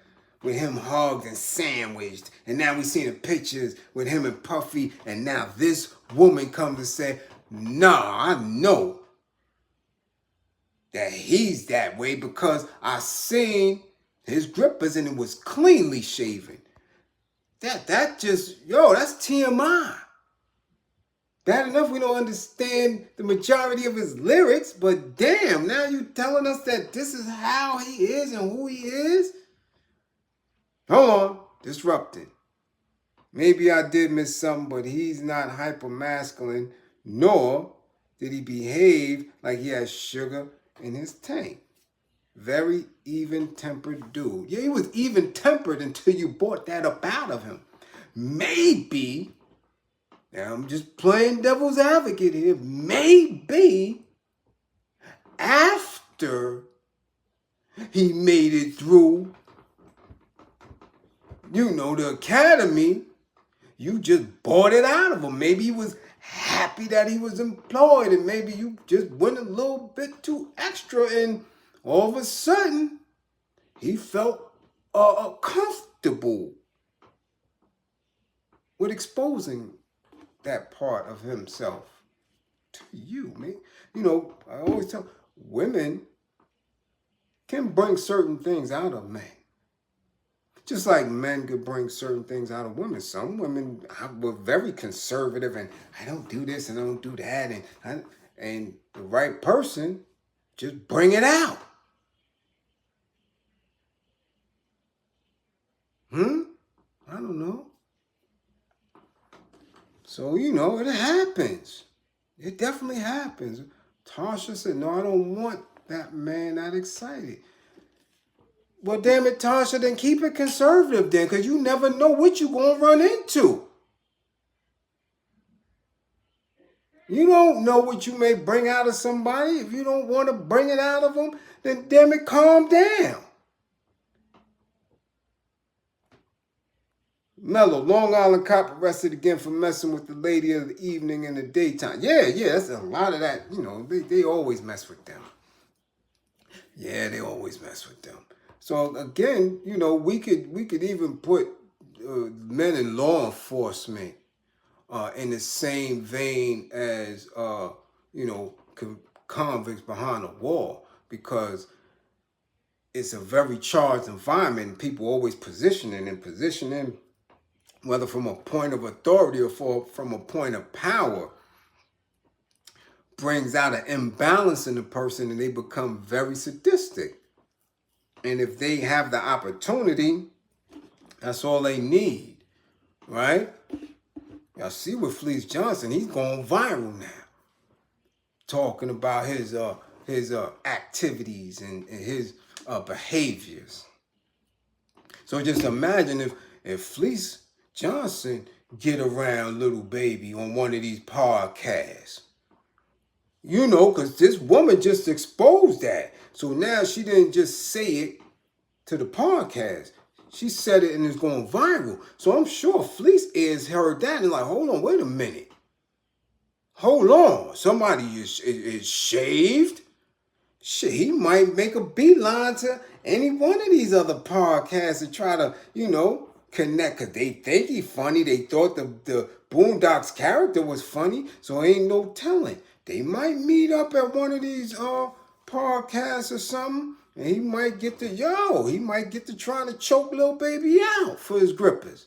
with him hugged and sandwiched, and now we seen the pictures with him and Puffy, and now this woman comes to say, nah, I know that he's that way because I seen his grippers and it was cleanly shaven. That just, that's TMI. Bad enough we don't understand the majority of his lyrics, but damn, now you telling us that this is how he is and who he is? Hold on, disrupting. Maybe I did miss something, but he's not hyper-masculine, nor did he behave like he has sugar in his tank. Very even-tempered dude. Yeah, he was even-tempered until you brought that up out of him. Maybe, now I'm just playing devil's advocate here, maybe after he made it through the academy, you just bought it out of him. Maybe he was happy that he was employed, and maybe you just went a little bit too extra, and all of a sudden, he felt comfortable with exposing that part of himself to you, man. I always tell women can bring certain things out of men. Just like men could bring certain things out of women. Some women were very conservative and I don't do this and I don't do that. And the right person just bring it out. I don't know. So, it happens. It definitely happens. Tasha said, no, I don't want that man that excited. Well, damn it, Tasha, then keep it conservative then, because you never know what you're going to run into. You don't know what you may bring out of somebody. If you don't want to bring it out of them, then damn it, calm down. Mellow, Long Island cop arrested again for messing with the lady of the evening in the daytime. Yeah, that's a lot of that. They always mess with them. Yeah, they always mess with them. So again, we could even put men in law enforcement in the same vein as convicts behind a wall, because it's a very charged environment. People always positioning, whether from a point of authority or from a point of power, brings out an imbalance in the person and they become very sadistic. And if they have the opportunity, that's all they need, right? Y'all see with Fleece Johnson, he's going viral now, talking about his activities and his behaviors. So just imagine if Fleece Johnson get around little baby on one of these podcasts. Because this woman just exposed that. So now she didn't just say it to the podcast. She said it and it's going viral. So I'm sure Fleece ears heard that and like, hold on, wait a minute. Hold on. Somebody is shaved. Shit, he might make a beeline to any one of these other podcasts and try to, connect, because they think he's funny. They thought the Boondocks character was funny, so ain't no telling. They might meet up at one of these podcasts or something, and he might get to trying to choke little baby out for his grippers.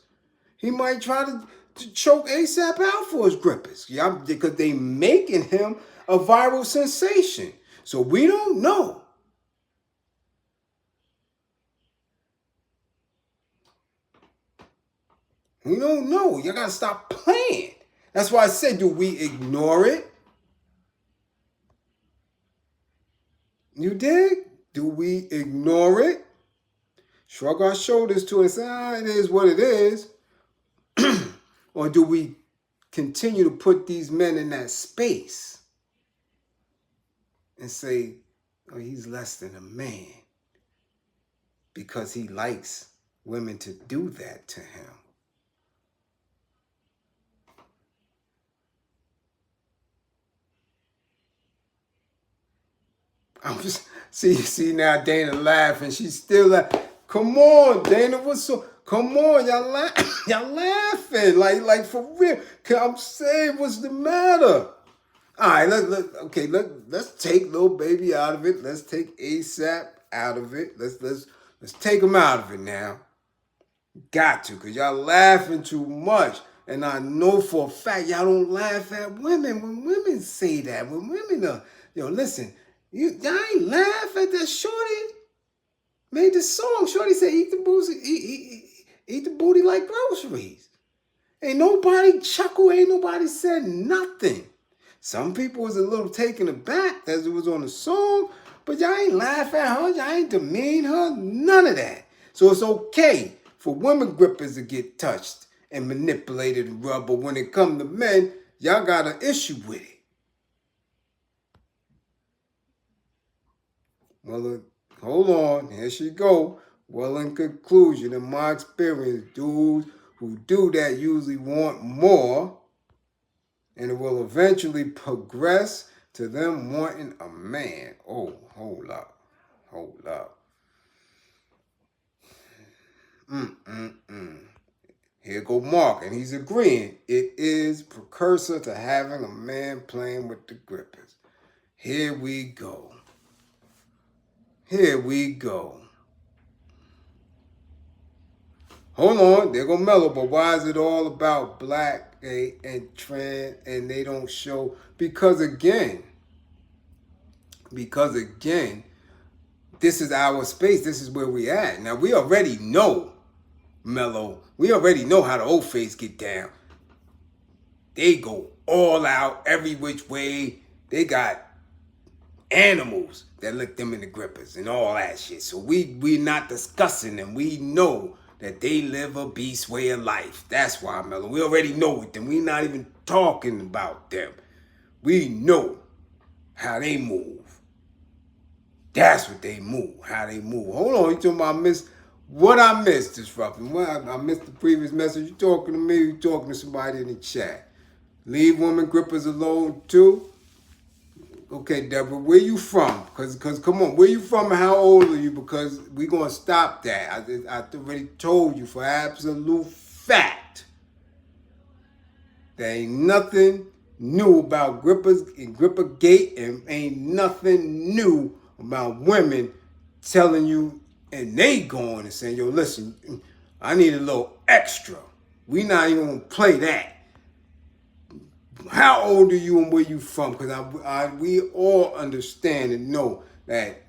He might try to choke ASAP out for his grippers. Yeah, because they making him a viral sensation. So we don't know. We don't know. You gotta stop playing. That's why I said, do we ignore it? You dig? Do we ignore it? Shrug our shoulders to it and say, it is what it is. Or do we continue to put these men in that space and say, oh, he's less than a man because he likes women to do that to him? I'm just see now Dana laughing. She's still laughing. Come on, Dana, what's so? Come on, y'all laughing like for real. I'm saying, what's the matter? All right, let's take little baby out of it. Let's take ASAP out of it. Let's take him out of it now. Got to, because y'all laughing too much. And I know for a fact y'all don't laugh at women when women say that. When women listen, y'all ain't laugh at that shorty made the song. Shorty said, eat the booty like groceries. Ain't nobody chuckle, ain't nobody said nothing. Some people was a little taken aback as it was on the song, but y'all ain't laugh at her, y'all ain't demean her, none of that. So it's okay for women grippers to get touched and manipulated and rubbed, but when it comes to men, y'all got an issue with it. Well, hold on, here she go. Well, in conclusion, in my experience, dudes who do that usually want more, and it will eventually progress to them wanting a man. Oh, hold up. Hold up. Here go Mark, and he's agreeing. It is precursor to having a man playing with the grippers. Here we go. Here we go. Hold on, they're gonna mellow, but why is it all about black, gay, and trans, and they don't show? Because again, this is our space. This is where we at. Now we already know, mellow. We already know how the old face get down. They go all out, every which way. They got animals that lick them in the grippers and all that shit. So we're not discussing them. We know that they live a beast way of life. That's why, Melon. We already know it. Them. We're not even talking about them. We know how they move. That's what they move. How they move. Hold on. You talking about what I missed, Disrupting? Well, I missed the previous message. You talking to me? You talking to somebody in the chat? Leave women grippers alone too. Okay, Deborah, where you from? Cause come on, where you from and how old are you? Because we gonna stop that. I already told you for absolute fact. There ain't nothing new about grippers and gripper gate, and ain't nothing new about women telling you and they going and saying, yo, listen, I need a little extra. We not even gonna play that. How old are you and where you from? Because we all understand and know that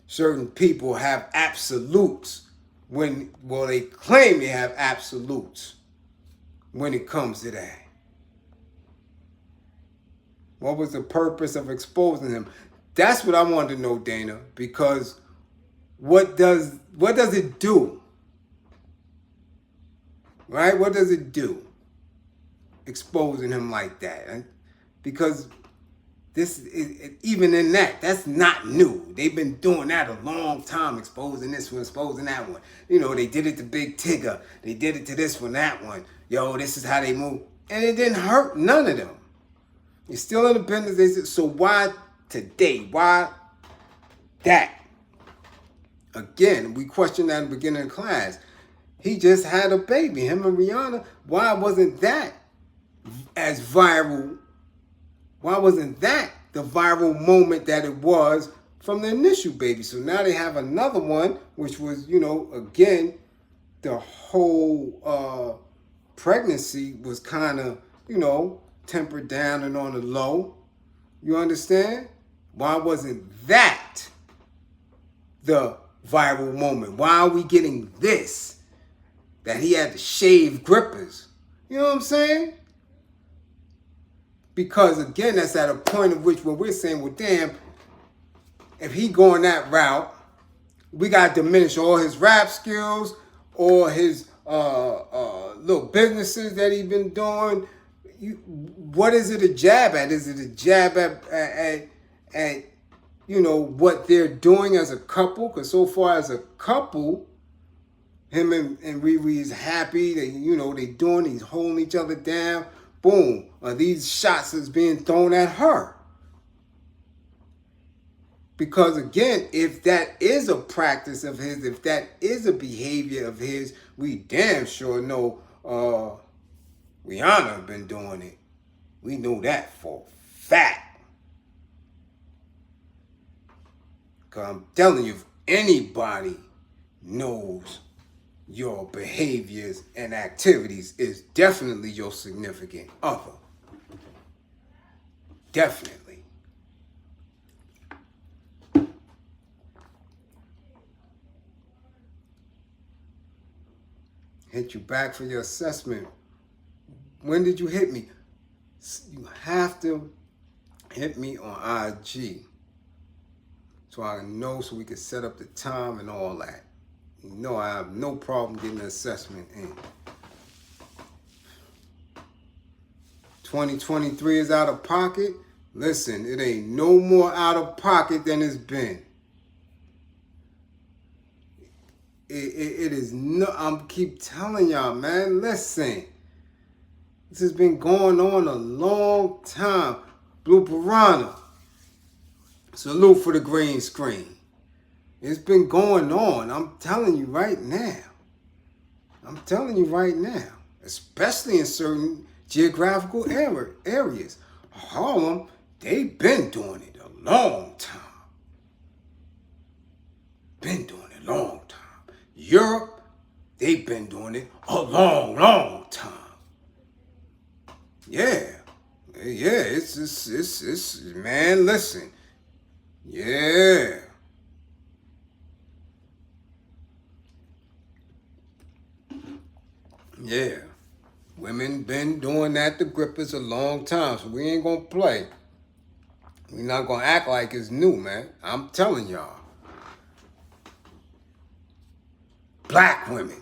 certain people have absolutes they claim they have absolutes when it comes to that. What was the purpose of exposing him? That's what I wanted to know, Dana, because what does it do? Right? What does it do? Exposing him like that, because this is, even in that's not new. They've been doing that a long time, exposing this one, exposing that one. You know, they did it to Big Tigger, they did it to this one, that one. Yo, this is how they move, and it didn't hurt none of them. It's still in the business. They said, so why today? Why that? Again, we questioned that in the beginning of class. He just had a baby, him and Rihanna. Why wasn't that as viral? Why wasn't that the viral moment that it was from the initial baby? So now they have another one, which was, again, the whole pregnancy was kind of, tempered down and on the low. You understand? Why wasn't that the viral moment? Why are we getting this? That he had to shave grippers. You know what I'm saying? Because again, that's at a point of which where we're saying, well, damn, if he going that route, we got to diminish all his rap skills or his little businesses that he's been doing. What is it a jab at? Is it a jab at what they're doing as a couple? Because so far as a couple, him and Riri is happy. They he's holding each other down. Boom. These shots is being thrown at her. Because again, if that is a practice of his, if that is a behavior of his, we damn sure know Rihanna been doing it. We know that for a fact. Because I'm telling you, if anybody knows your behaviors and activities, is definitely your significant other. Definitely. Hit you back for your assessment. When did you hit me? You have to hit me on IG so I know, so we can set up the time and all that. I have no problem getting an assessment in. 2023 is out of pocket. Listen, it ain't no more out of pocket than it's been. it is no. I'm keep telling y'all, man. Listen, this has been going on a long time. Blue Piranha, salute for the green screen. It's been going on. I'm telling you right now. I'm telling you right now, especially in certain geographical areas. Harlem, they've been doing it a long time. Been doing it a long time. Europe, they've been doing it a long, long time. Yeah. Yeah, it's man, listen. Yeah. Yeah. Women been doing that to grippers a long time, so we ain't gonna play. We not gonna act like it's new, man. I'm telling y'all. Black women.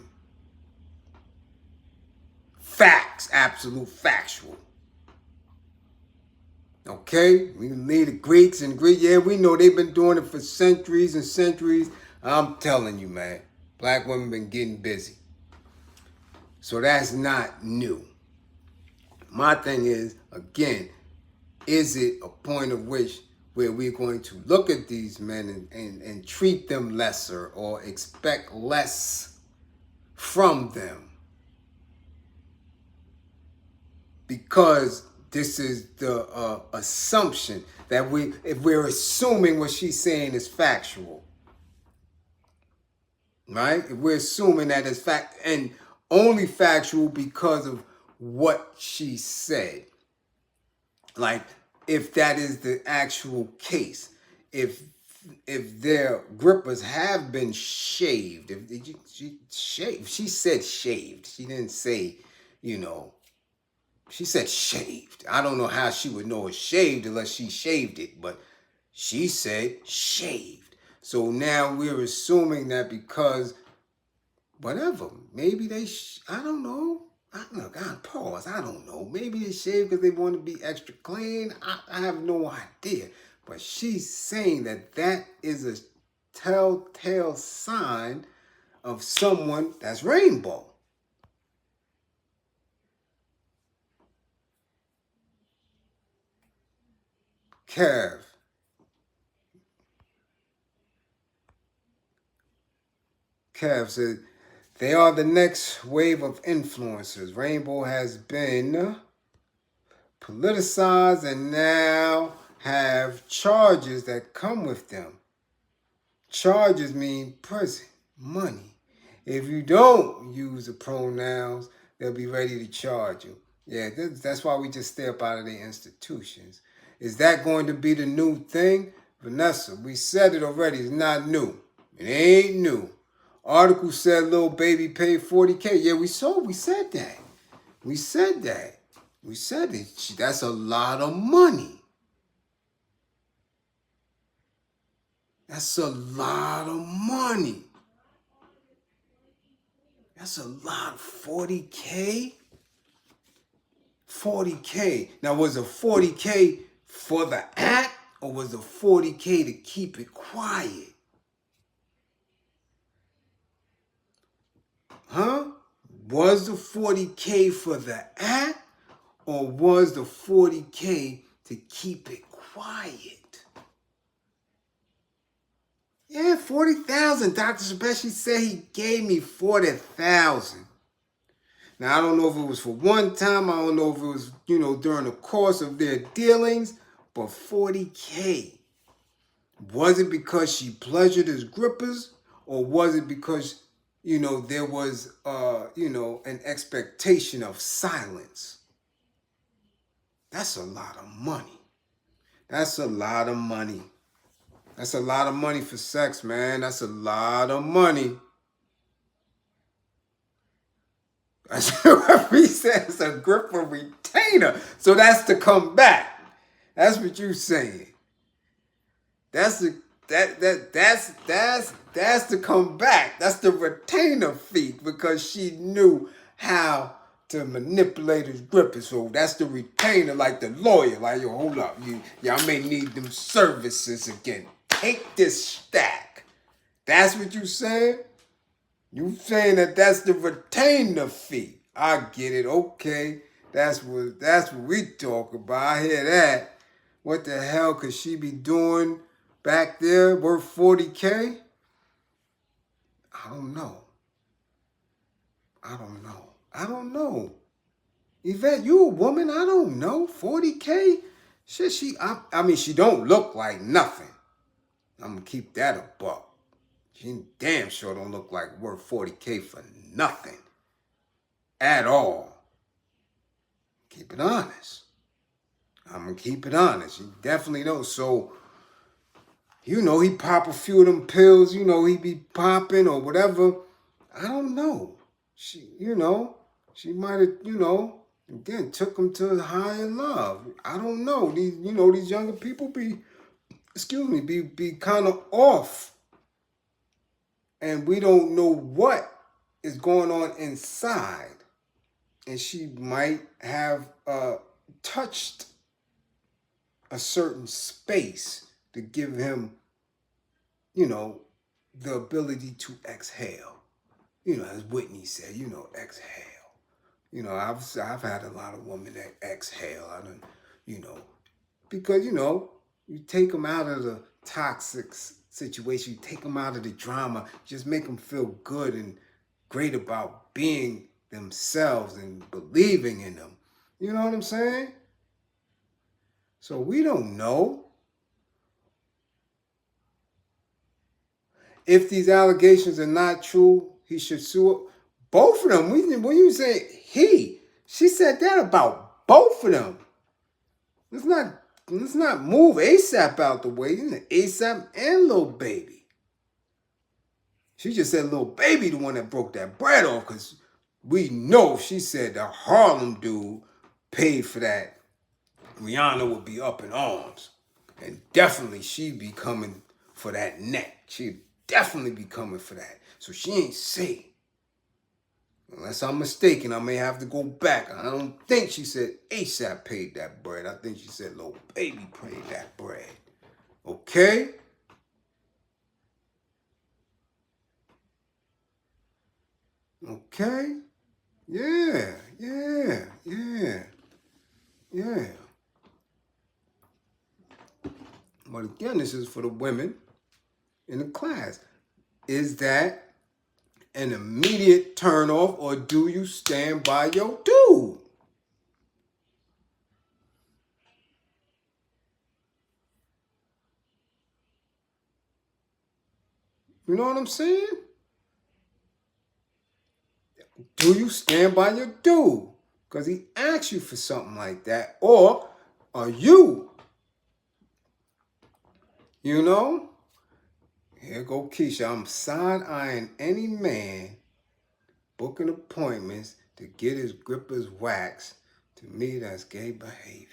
Facts, absolute factual. Okay? We leave the Greeks and Greek. Yeah, we know they've been doing it for centuries and centuries. I'm telling you, man. Black women been getting busy. So that's not new. My thing is, again, is it a point of which where we're going to look at these men and treat them lesser or expect less from them? Because this is the assumption that if we're assuming what she's saying is factual, right? If we're assuming that it's fact and only factual because of what she said, like if that is the actual case, if their grippers have been shaved, if she shaved, she said shaved. She didn't say, she said shaved. I don't know how she would know it's shaved unless she shaved it, but she said shaved. So now we're assuming that because whatever, maybe I don't know. God, pause. I don't know. Maybe they shave because they want to be extra clean. I have no idea. But she's saying that is a telltale sign of someone that's rainbow. Kev said, they are the next wave of influencers. Rainbow has been politicized and now have charges that come with them. Charges mean prison, money. If you don't use the pronouns, they'll be ready to charge you. Yeah, that's why we just stay up out of the institutions. Is that going to be the new thing? Vanessa, we said it already. It's not new. It ain't new. Article said little baby paid $40K. Yeah, we said that. We said that. We said it. That's a lot of money. That's a lot of money. That's a lot. 40K? 40K. Now, was it 40K for the act or was it 40K to keep it quiet? Huh? Was the 40K for the act or was the 40K to keep it quiet? Yeah, 40,000. Dr. Sebastian said he gave me 40,000. Now, I don't know if it was for one time. I don't know if it was, during the course of their dealings, but 40K. Was it because she pleasured his grippers or was it because, there was, an expectation of silence? That's a lot of money. That's a lot of money. That's a lot of money for sex, man. That's a lot of money. That's what he says, a gripper retainer. So that's to come back. That's what you saying. That's to come back. That's the retainer fee because she knew how to manipulate his gripper. So that's the retainer, like the lawyer. Like, yo, hold up. Y'all may need them services again. Take this stack. That's what you saying? You saying that that's the retainer fee. I get it. Okay. That's what we talk about. I hear that. What the hell could she be doing back there worth 40K? I don't know. I don't know. Yvette, you a woman? I don't know. 40K? Shit, I mean, she don't look like nothing. I'm gonna keep that a buck. She damn sure don't look like worth 40K for nothing. At all. Keep it honest. I'm gonna keep it honest. You definitely don't. So, he pop a few of them pills, he be popping or whatever. I don't know. She might have, again, took him to higher love. I don't know. These younger people be kind of off. And we don't know what is going on inside. And she might have touched a certain space to give him, the ability to exhale. As Whitney said, exhale. I've had a lot of women that exhale. I don't, because, you take them out of the toxic situation, you take them out of the drama, just make them feel good and great about being themselves and believing in them. You know what I'm saying? So we don't know if these allegations are not true. He should sue both of them. When you say he, she said that about both of them. Let's not move ASAP out the way. ASAP and Lil Baby. She just said Lil Baby the one that broke that bread off, because we know if she said the Harlem dude paid for that, Rihanna would be up in arms. And definitely she'd be coming for that neck. She'd definitely be coming for that. So she ain't say. Unless I'm mistaken, I may have to go back. I don't think she said ASAP paid that bread. I think she said Lil Baby paid that bread. Okay? Okay? Yeah. But again, this is for the women in the class. Is that an immediate turn off, or do you stand by your dude? You know what I'm saying? Do you stand by your dude? Because he asked you for something like that. Or are you, here go Keisha. I'm side-eyeing any man booking appointments to get his grippers waxed. To me, that's gay behavior.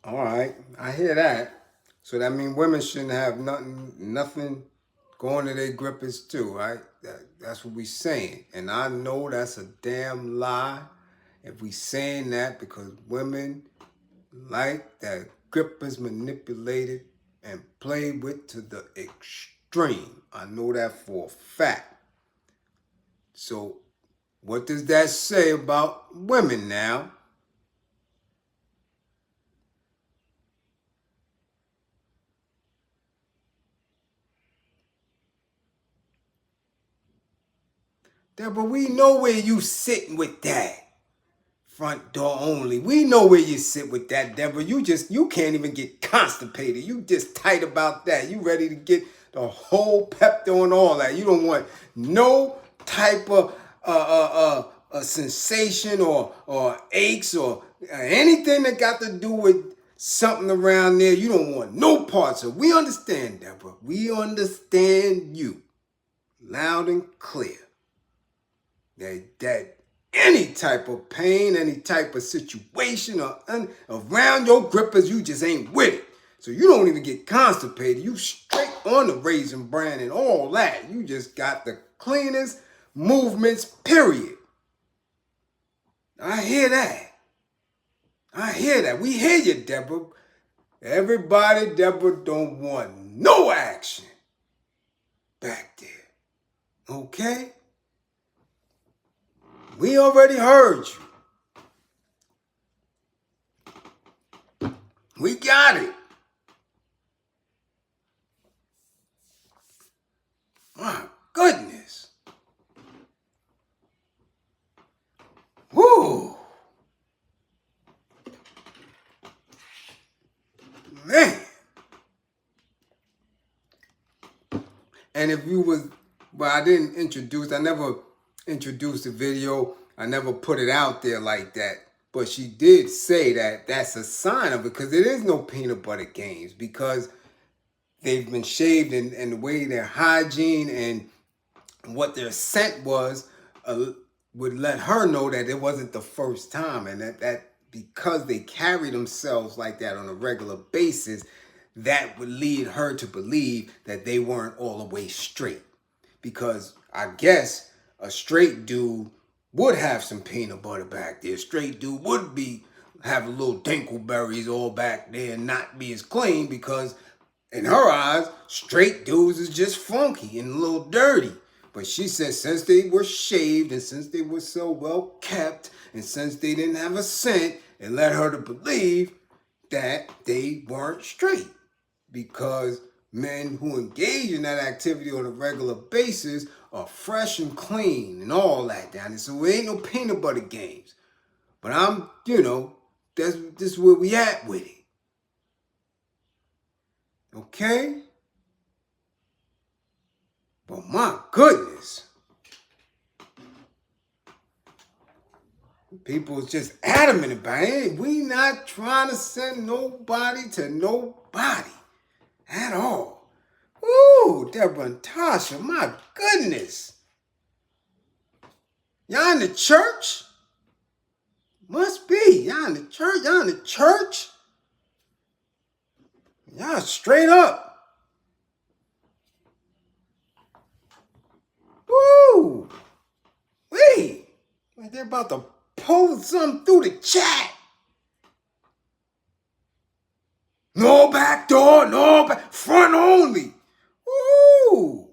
All right, I hear that. So that means women shouldn't have nothing going to their grippers too, right? That's what we saying. And I know that's a damn lie if we saying that, because women like that grippers manipulated and played with to the extreme. I know that for a fact. So what does that say about women now? Deborah, we know where you sitting with that. Front door only. We know where you sit with that, Deborah. You can't even get constipated. You just tight about that. You ready to get the whole Pepto and all that. You don't want no type of a sensation or aches or anything that got to do with something around there. You don't want no parts of. We understand, Deborah. We understand you loud and clear. That any type of pain, any type of situation or around your grippers, you just ain't with it. So you don't even get constipated. You straight on the Raisin Bran and all that. You just got the cleanest movements, period. I hear that. I hear that. We hear you, Deborah. Everybody, Deborah, don't want no action back there. Okay? We already heard you. We got it. My goodness. Woo. Man. And if you was, well, I never introduced the video. I never put it out there like that. But she did say that that's a sign of it, because there is no peanut butter games, because they've been shaved, and the way their hygiene and what their scent was would let her know that it wasn't the first time, and that because they carry themselves like that on a regular basis, that would lead her to believe that they weren't all the way straight. Because I guess a straight dude would have some peanut butter back there. Straight dude would have a little dinkleberries all back there and not be as clean, because in her eyes, straight dudes is just funky and a little dirty. But she said since they were shaved, and since they were so well kept, and since they didn't have a scent, it led her to believe that they weren't straight. Because men who engage in that activity on a regular basis are fresh and clean and all that down there. So it ain't no peanut butter games. But this is where we at with it. Okay? But my goodness. People is just adamant about it. We not trying to send nobody to nobody at all. Ooh, Deborah and Tasha, my goodness. Y'all in the church? Must be. Y'all in the church? Y'all in the church? Y'all straight up. Woo! Wait. Like they're about to pull something through the chat. No back door, no back, front only. Woo!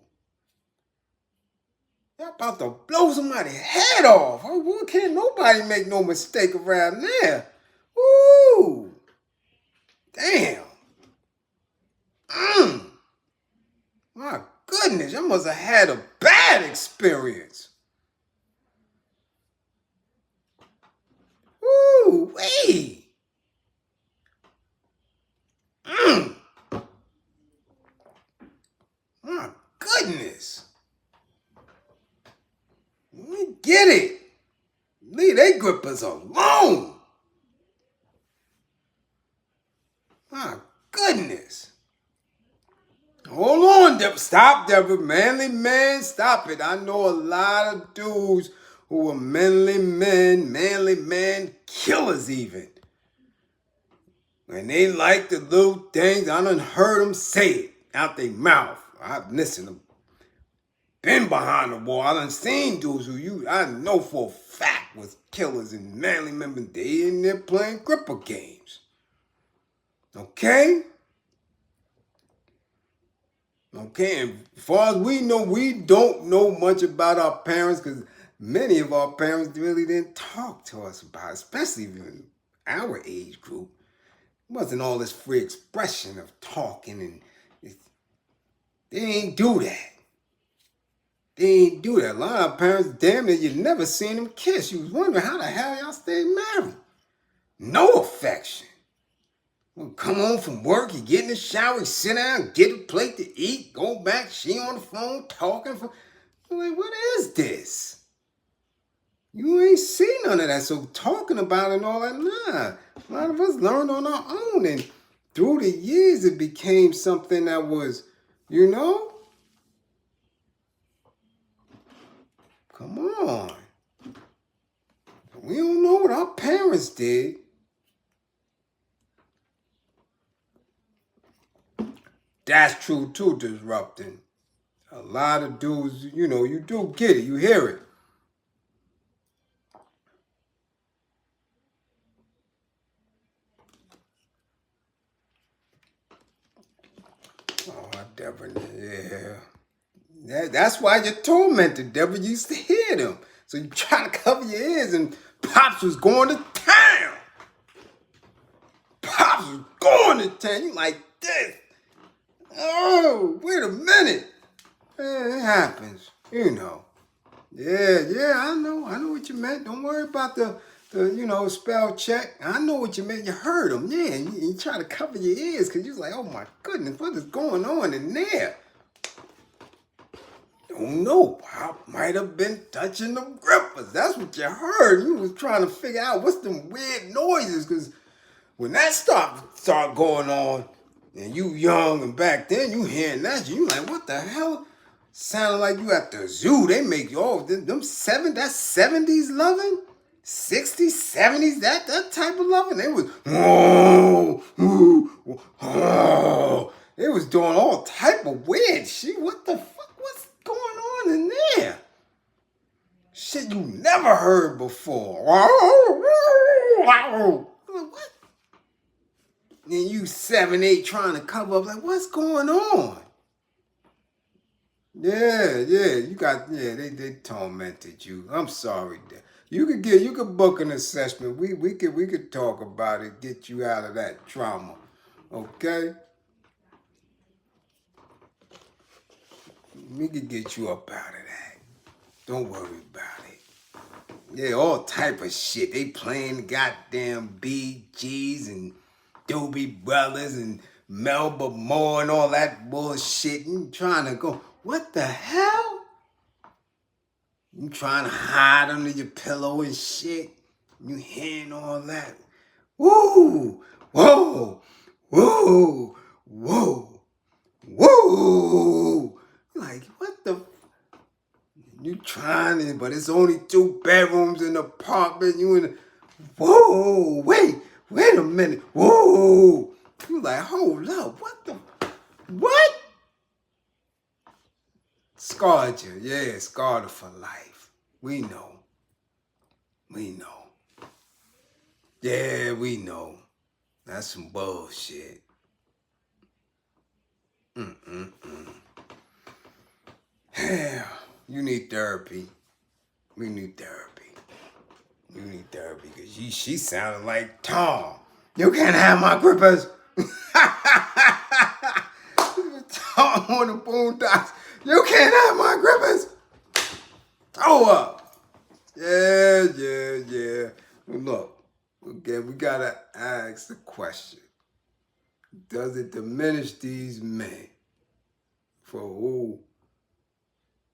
Y'all about to blow somebody's head off. Oh, can't nobody make no mistake around there. Woo! Damn. My goodness, I must have had a bad experience. Woo, wait. My goodness. We get it. Leave they grippers alone. My goodness. Hold on, Deborah. Stop, Deborah. Manly man, stop it. I know a lot of dudes who are manly man killers even. And they like the little things. I done heard them say it out their mouth. I've listened to been behind the wall. I done seen dudes who I know for a fact was killers and manly members. They in there playing gripper games. Okay? Okay, and as far as we know, we don't know much about our parents, because many of our parents really didn't talk to us about it, especially in our age group. It wasn't all this free expression of talking, and they ain't do that. They ain't do that. A lot of our parents, damn it, you never seen them kiss. You was wondering how the hell y'all stayed married. No affection. Well, come home from work, you get in the shower, you sit down, get a plate to eat, go back, she on the phone, talking. I'm like, what is this? You ain't seen none of that, so talking about it and all that, nah. A lot of us learned on our own, and through the years, it became something that was, come on. We don't know what our parents did. That's true too, disrupting. A lot of dudes, you do get it, you hear it. devil. Yeah. That's why you're tormented. Devil used to hear them. So you try to cover your ears, and Pops was going to town. Pops was going to town. You like this. Oh, wait a minute. It happens. You know. Yeah, I know what you meant. Don't worry about the spell check. I know what you meant. You heard him. Yeah, and you try to cover your ears because you was like, oh my goodness, what is going on in there? Don't know. Pop might have been touching the grippers. That's what you heard. You was trying to figure out what's them weird noises, because when that start going on, and you young and back then you hearing that, you like, what the hell? Sounded like you at the zoo. They make you all them that's 70s loving, 60s, 70s, that type of loving. They was they was doing all type of weird shit. What the fuck? What's going on in there? Shit you never heard before. What? Then you 7, 8 trying to cover up, like, what's going on? Yeah, they tormented you. I'm sorry. You could book an assessment. We could talk about it, get you out of that trauma. Okay? We could get you up out of that. Don't worry about it. Yeah, all type of shit. They playing goddamn BGs and Doobie Brothers and Melba Moore and all that bullshit. You trying to go, what the hell? You trying to hide under your pillow and shit. You hearing all that. Woo! Whoa! Whoa! Whoa! Whoa! Like, what the? You trying it, but it's only 2 bedrooms in the apartment. You in the, whoa! Wait a minute. Whoa! You like, hold up. What the? What? Scarred you. Yeah, scarred her for life. We know. Yeah, we know. That's some bullshit. Hell, you need therapy. We need therapy. You need therapy because she sounded like Tom. You can't have my grippers. Tom on the Boondocks. You can't have my grippers. Throw up. Yeah. Look, again, we gotta ask the question. Does it diminish these men for who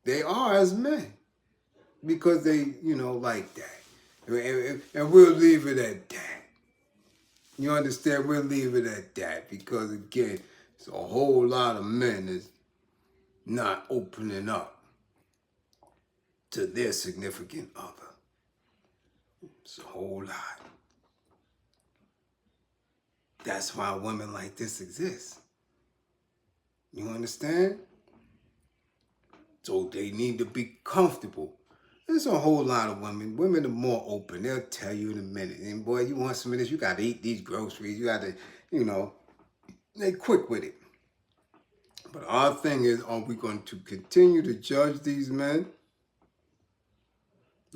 they are as men? Because they, like that. And we'll leave it at that. You understand? We'll leave it at that. Because, again, it's a whole lot of men that's not opening up to their significant other. It's a whole lot. That's why women like this exist. You understand? So they need to be comfortable. There's a whole lot of women. Women are more open. They'll tell you in a minute. And boy, you want some of this, you got to eat these groceries. You got to, they quick with it. But our thing is, are we going to continue to judge these men?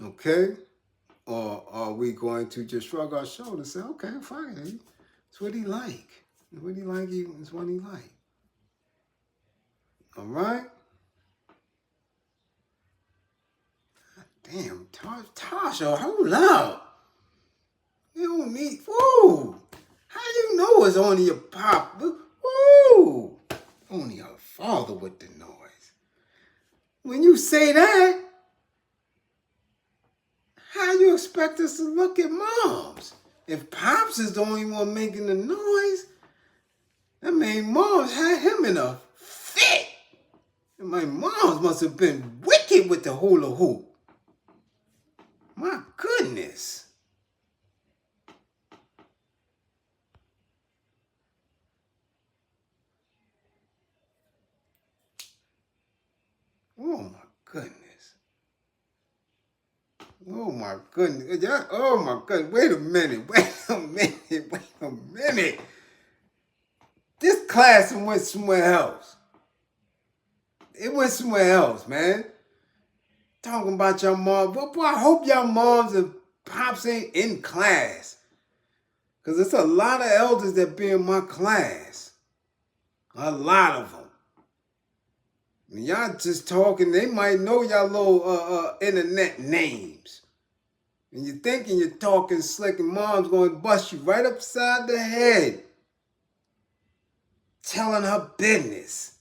Okay? Or are we going to just shrug our shoulders and say, okay, fine. It's what he like. What he like, it's what he like. All right? Damn, Tasha, hold up. You don't need, woo. How you know it's only your pop? Woo. Only her father with the noise. When you say that, how you expect us to look at moms? If Pops is the only one making the noise, that means Moms had him in a fit. And my moms must have been wicked with the hula hoop. My goodness. Oh my goodness. Oh my goodness. Oh my goodness. Wait a minute. This class went somewhere else. it went somewhere else, man. Talking about your mom. But boy, I hope your moms and pops ain't in class. Because it's a lot of elders that be in my class. A lot of them. And y'all just talking, they might know y'all little internet names. And you're thinking you're talking slick and mom's going to bust you right upside the head. Telling her business.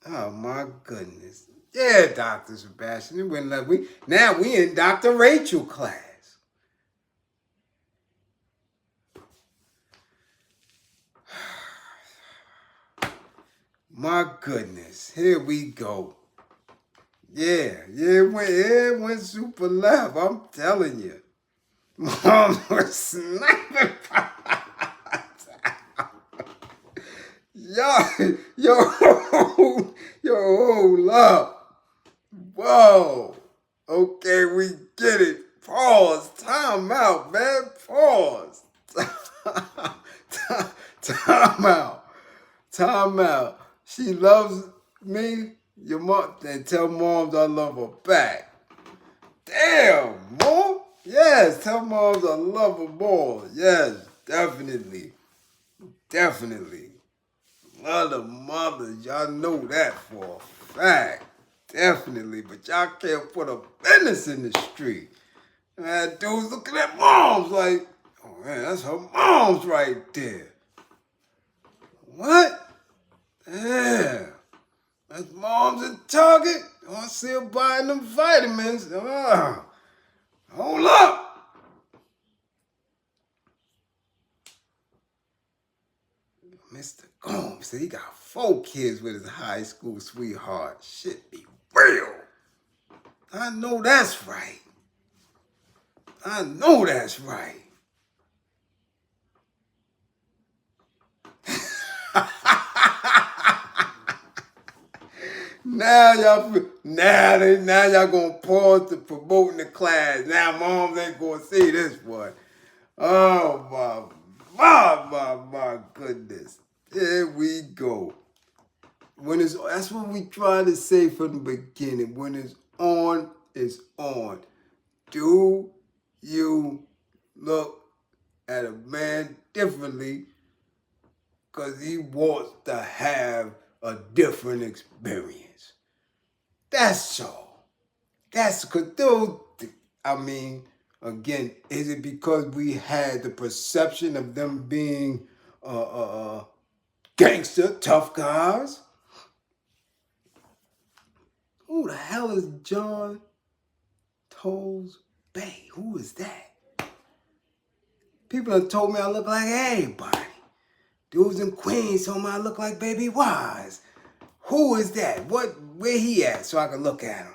Oh my goodness. Yeah, Dr. Sebastian. Now we in Dr. Rachel class. My goodness. Here we go. Yeah, it went super left. I'm telling you. Moms were sniping. Hold up. Whoa. Okay, we get it. Pause. Time out, man. Pause. Time out. Time out. She loves me. Your mom, then tell moms I love her back. Damn, mom. Yes, tell moms I love her more. Yes, definitely. Definitely. Other mothers, y'all know that for a fact. Definitely. But y'all can't put a business in the street. Man, dudes looking at moms like, oh man, that's her mom's right there. What? Yeah. That's mom's at Target. I want to see her buying them vitamins. Hold up. Mr. Gomes said he got 4 kids with his high school sweetheart. Shit be real. I know that's right. I know that's right. Now y'all gonna pause to promoting the class. Now moms ain't gonna see this one. Oh my goodness. Here we go. That's what we try to say from the beginning. When it's on, it's on. Do you look at a man differently because he wants to have a different experience? That's all. That's because again, is it because we had the perception of them being gangster, tough guys? Who the hell is John Toles Bay? Who is that? People have told me I look like everybody. Dudes in Queens told me I look like Baby Wise. Who is that? Where he at so I can look at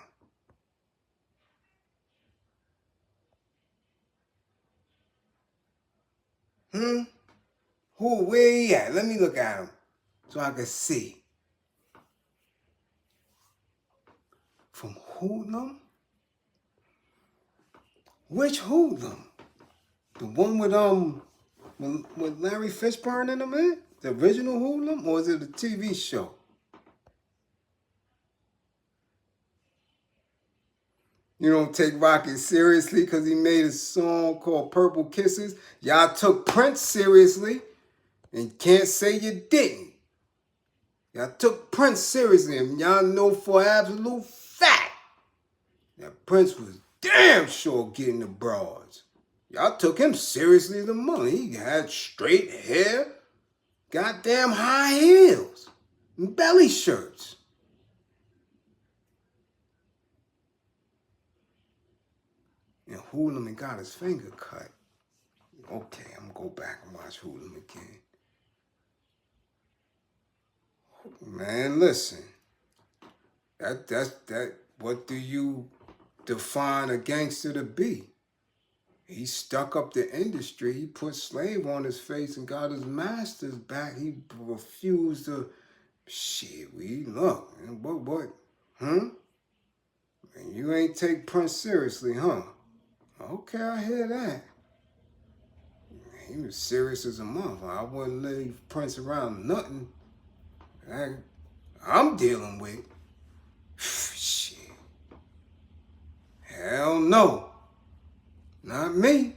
him? Where he at? Let me look at him so I can see. From Harlem? Which Harlem? The one with Larry Fishburne in them in? The original Harlem? Or is it a TV show? You don't take Rocky seriously because he made a song called Purple Kisses. Y'all took Prince seriously and can't say you didn't. Y'all took Prince seriously and y'all know for absolute fact that Prince was damn sure getting the broads. Y'all took him seriously as the money. He had straight hair, goddamn high heels, and belly shirts. And Harlem got his finger cut. Okay, I'm gonna go back and watch Harlem again. Man, listen. What do you define a gangster to be? He stuck up the industry. He put slave on his face and got his masters back. He refused to. Shit, look. What? And you ain't take Prince seriously, huh? Okay, I hear that. he was serious as a mother. I wouldn't leave Prince around nothing I'm dealing with. Shit. Hell no. Not me.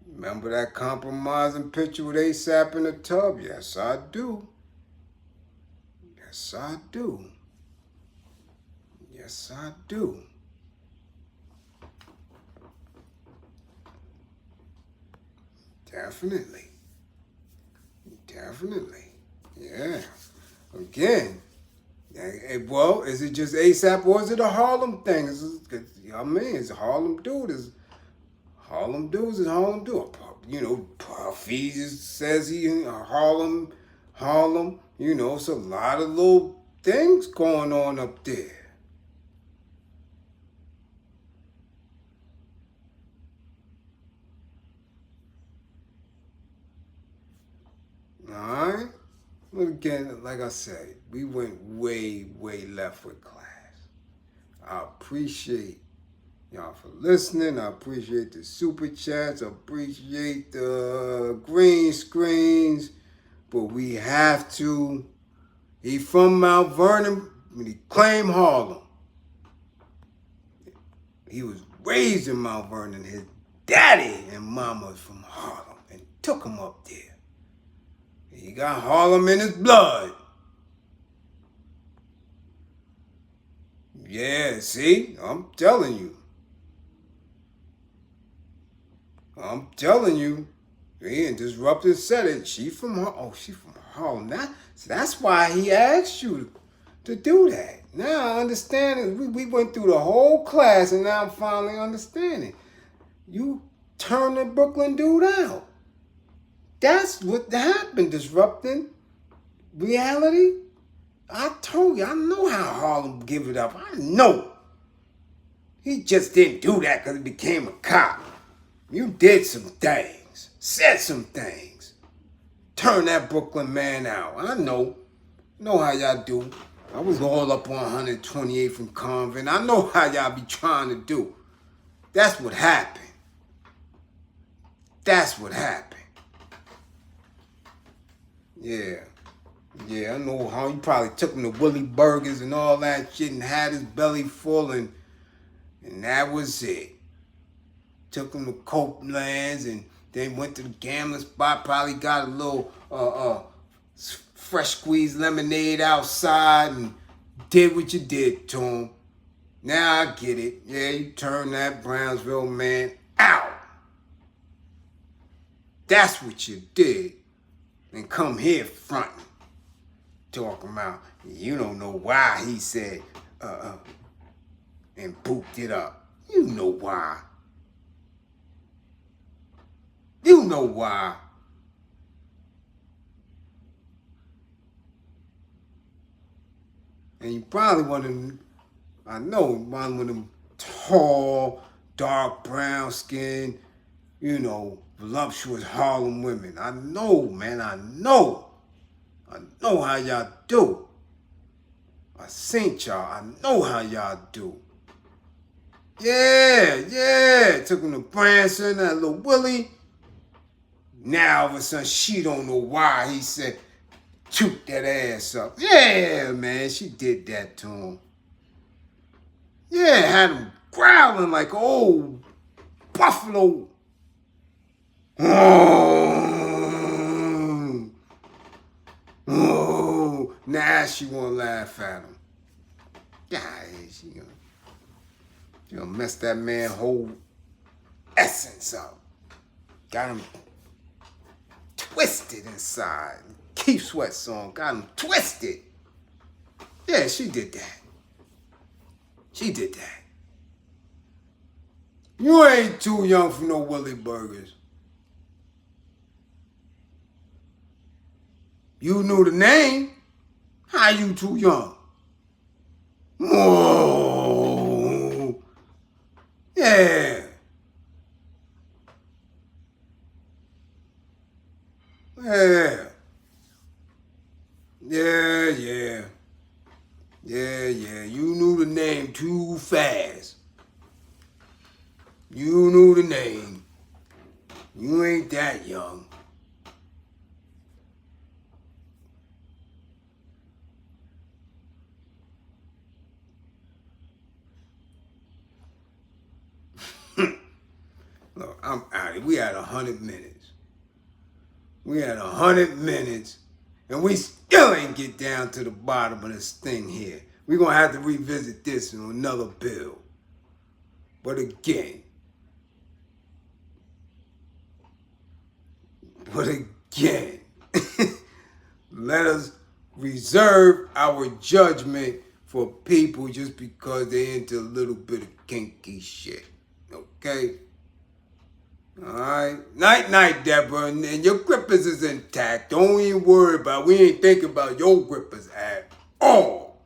Remember that compromising picture with ASAP in the tub? Yes, I do. Yes, I do. Yes, I do. Definitely. Definitely. Yeah. Again, well, is it just ASAP or is it a Harlem thing? I mean, it's a Harlem dude. Harlem dudes is Harlem dude. You know, Puffy just says he Harlem. You know, it's a lot of little things going on up there. All right. But again, like I said, we went way, way left with class. I appreciate y'all for listening. I appreciate the super chats. I appreciate the green screens. But we have to. He from Mount Vernon, but he claimed Harlem. He was raised in Mount Vernon. His daddy and mama was from Harlem and took him up there. He got Harlem in his blood. Yeah, see? I'm telling you. See, and Disruptor said it. She from Harlem. That's why he asked you to do that. Now I understand it. We went through the whole class and now I'm finally understanding. You turned the Brooklyn dude out. That's what happened, disrupting reality. I told you, I know how Harlem give it up. I know. He just didn't do that because he became a cop. You did some things, said some things, turned that Brooklyn man out. I know how y'all do. I was all up on 128 from Convent. I know how y'all be trying to do. That's what happened. Yeah, I know how he probably took him to Willie Burgers and all that shit and had his belly full and that was it. Took him to Copeland's and then went to the gambling spot, probably got a little fresh squeezed lemonade outside and did what you did to him. Now I get it. Yeah, you turned that Brownsville man out. That's what you did. And come here fronting. Talking about, you don't know why he said, and booped it up. You know why. You know why. And you probably one of them, I know, one of them tall, dark brown skin, you know, voluptuous Harlem women. I know, man, I know how y'all do. I seen y'all. I know how y'all do. Yeah. Took him to Branson, that little Willie. Now all of a sudden she don't know why he said, toot that ass up. Yeah, man, she did that to him. Yeah, had him growling like an old buffalo. Oh, now she won't laugh at him. Yeah, she gonna mess that man's whole essence up. Got him twisted inside. Keep Sweats on, got him twisted. Yeah, she did that. You ain't too young for no Willie Burgers. You knew the name. How you too young? Oh, yeah. You knew the name too fast. You knew the name. You ain't that young. Look, I'm out of here. We had 100 minutes. We had 100 minutes, and we still ain't get down to the bottom of this thing here. We're going to have to revisit this in another bill. But again, let us reserve our judgment for people just because they into a little bit of kinky shit. Okay? Alright? Night, Deborah. And your grippers is intact. Don't even worry about it. We ain't thinking about your grippers at all.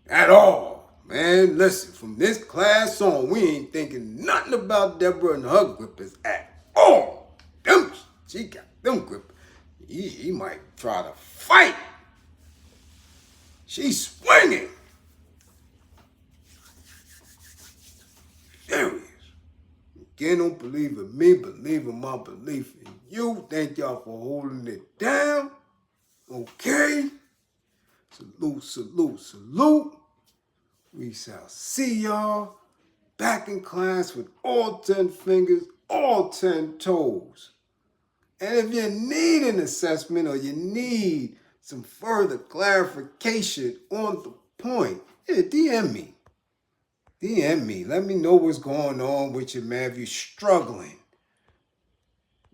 At all. Man, listen, from this class on, we ain't thinking nothing about Deborah and her grippers at all. She got them grippers. He might try to fight. She's swinging. Serious. Again, don't believe in me, believe in my belief in you. Thank y'all for holding it down. Okay? Salute, salute, salute. We shall see y'all back in class with all 10 fingers, all 10 toes. And if you need an assessment or you need some further clarification on the point, DM me. DM me. Let me know what's going on with you, man, if you're struggling.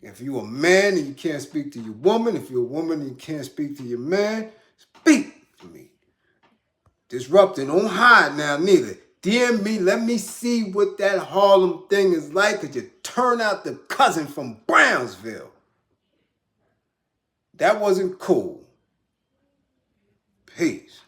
If you're a man and you can't speak to your woman, if you're a woman and you can't speak to your man, speak to me. Disrupting, don't hide now neither. DM me, let me see what that Harlem thing is like, because you turn out the cousin from Brownsville. That wasn't cool. Peace.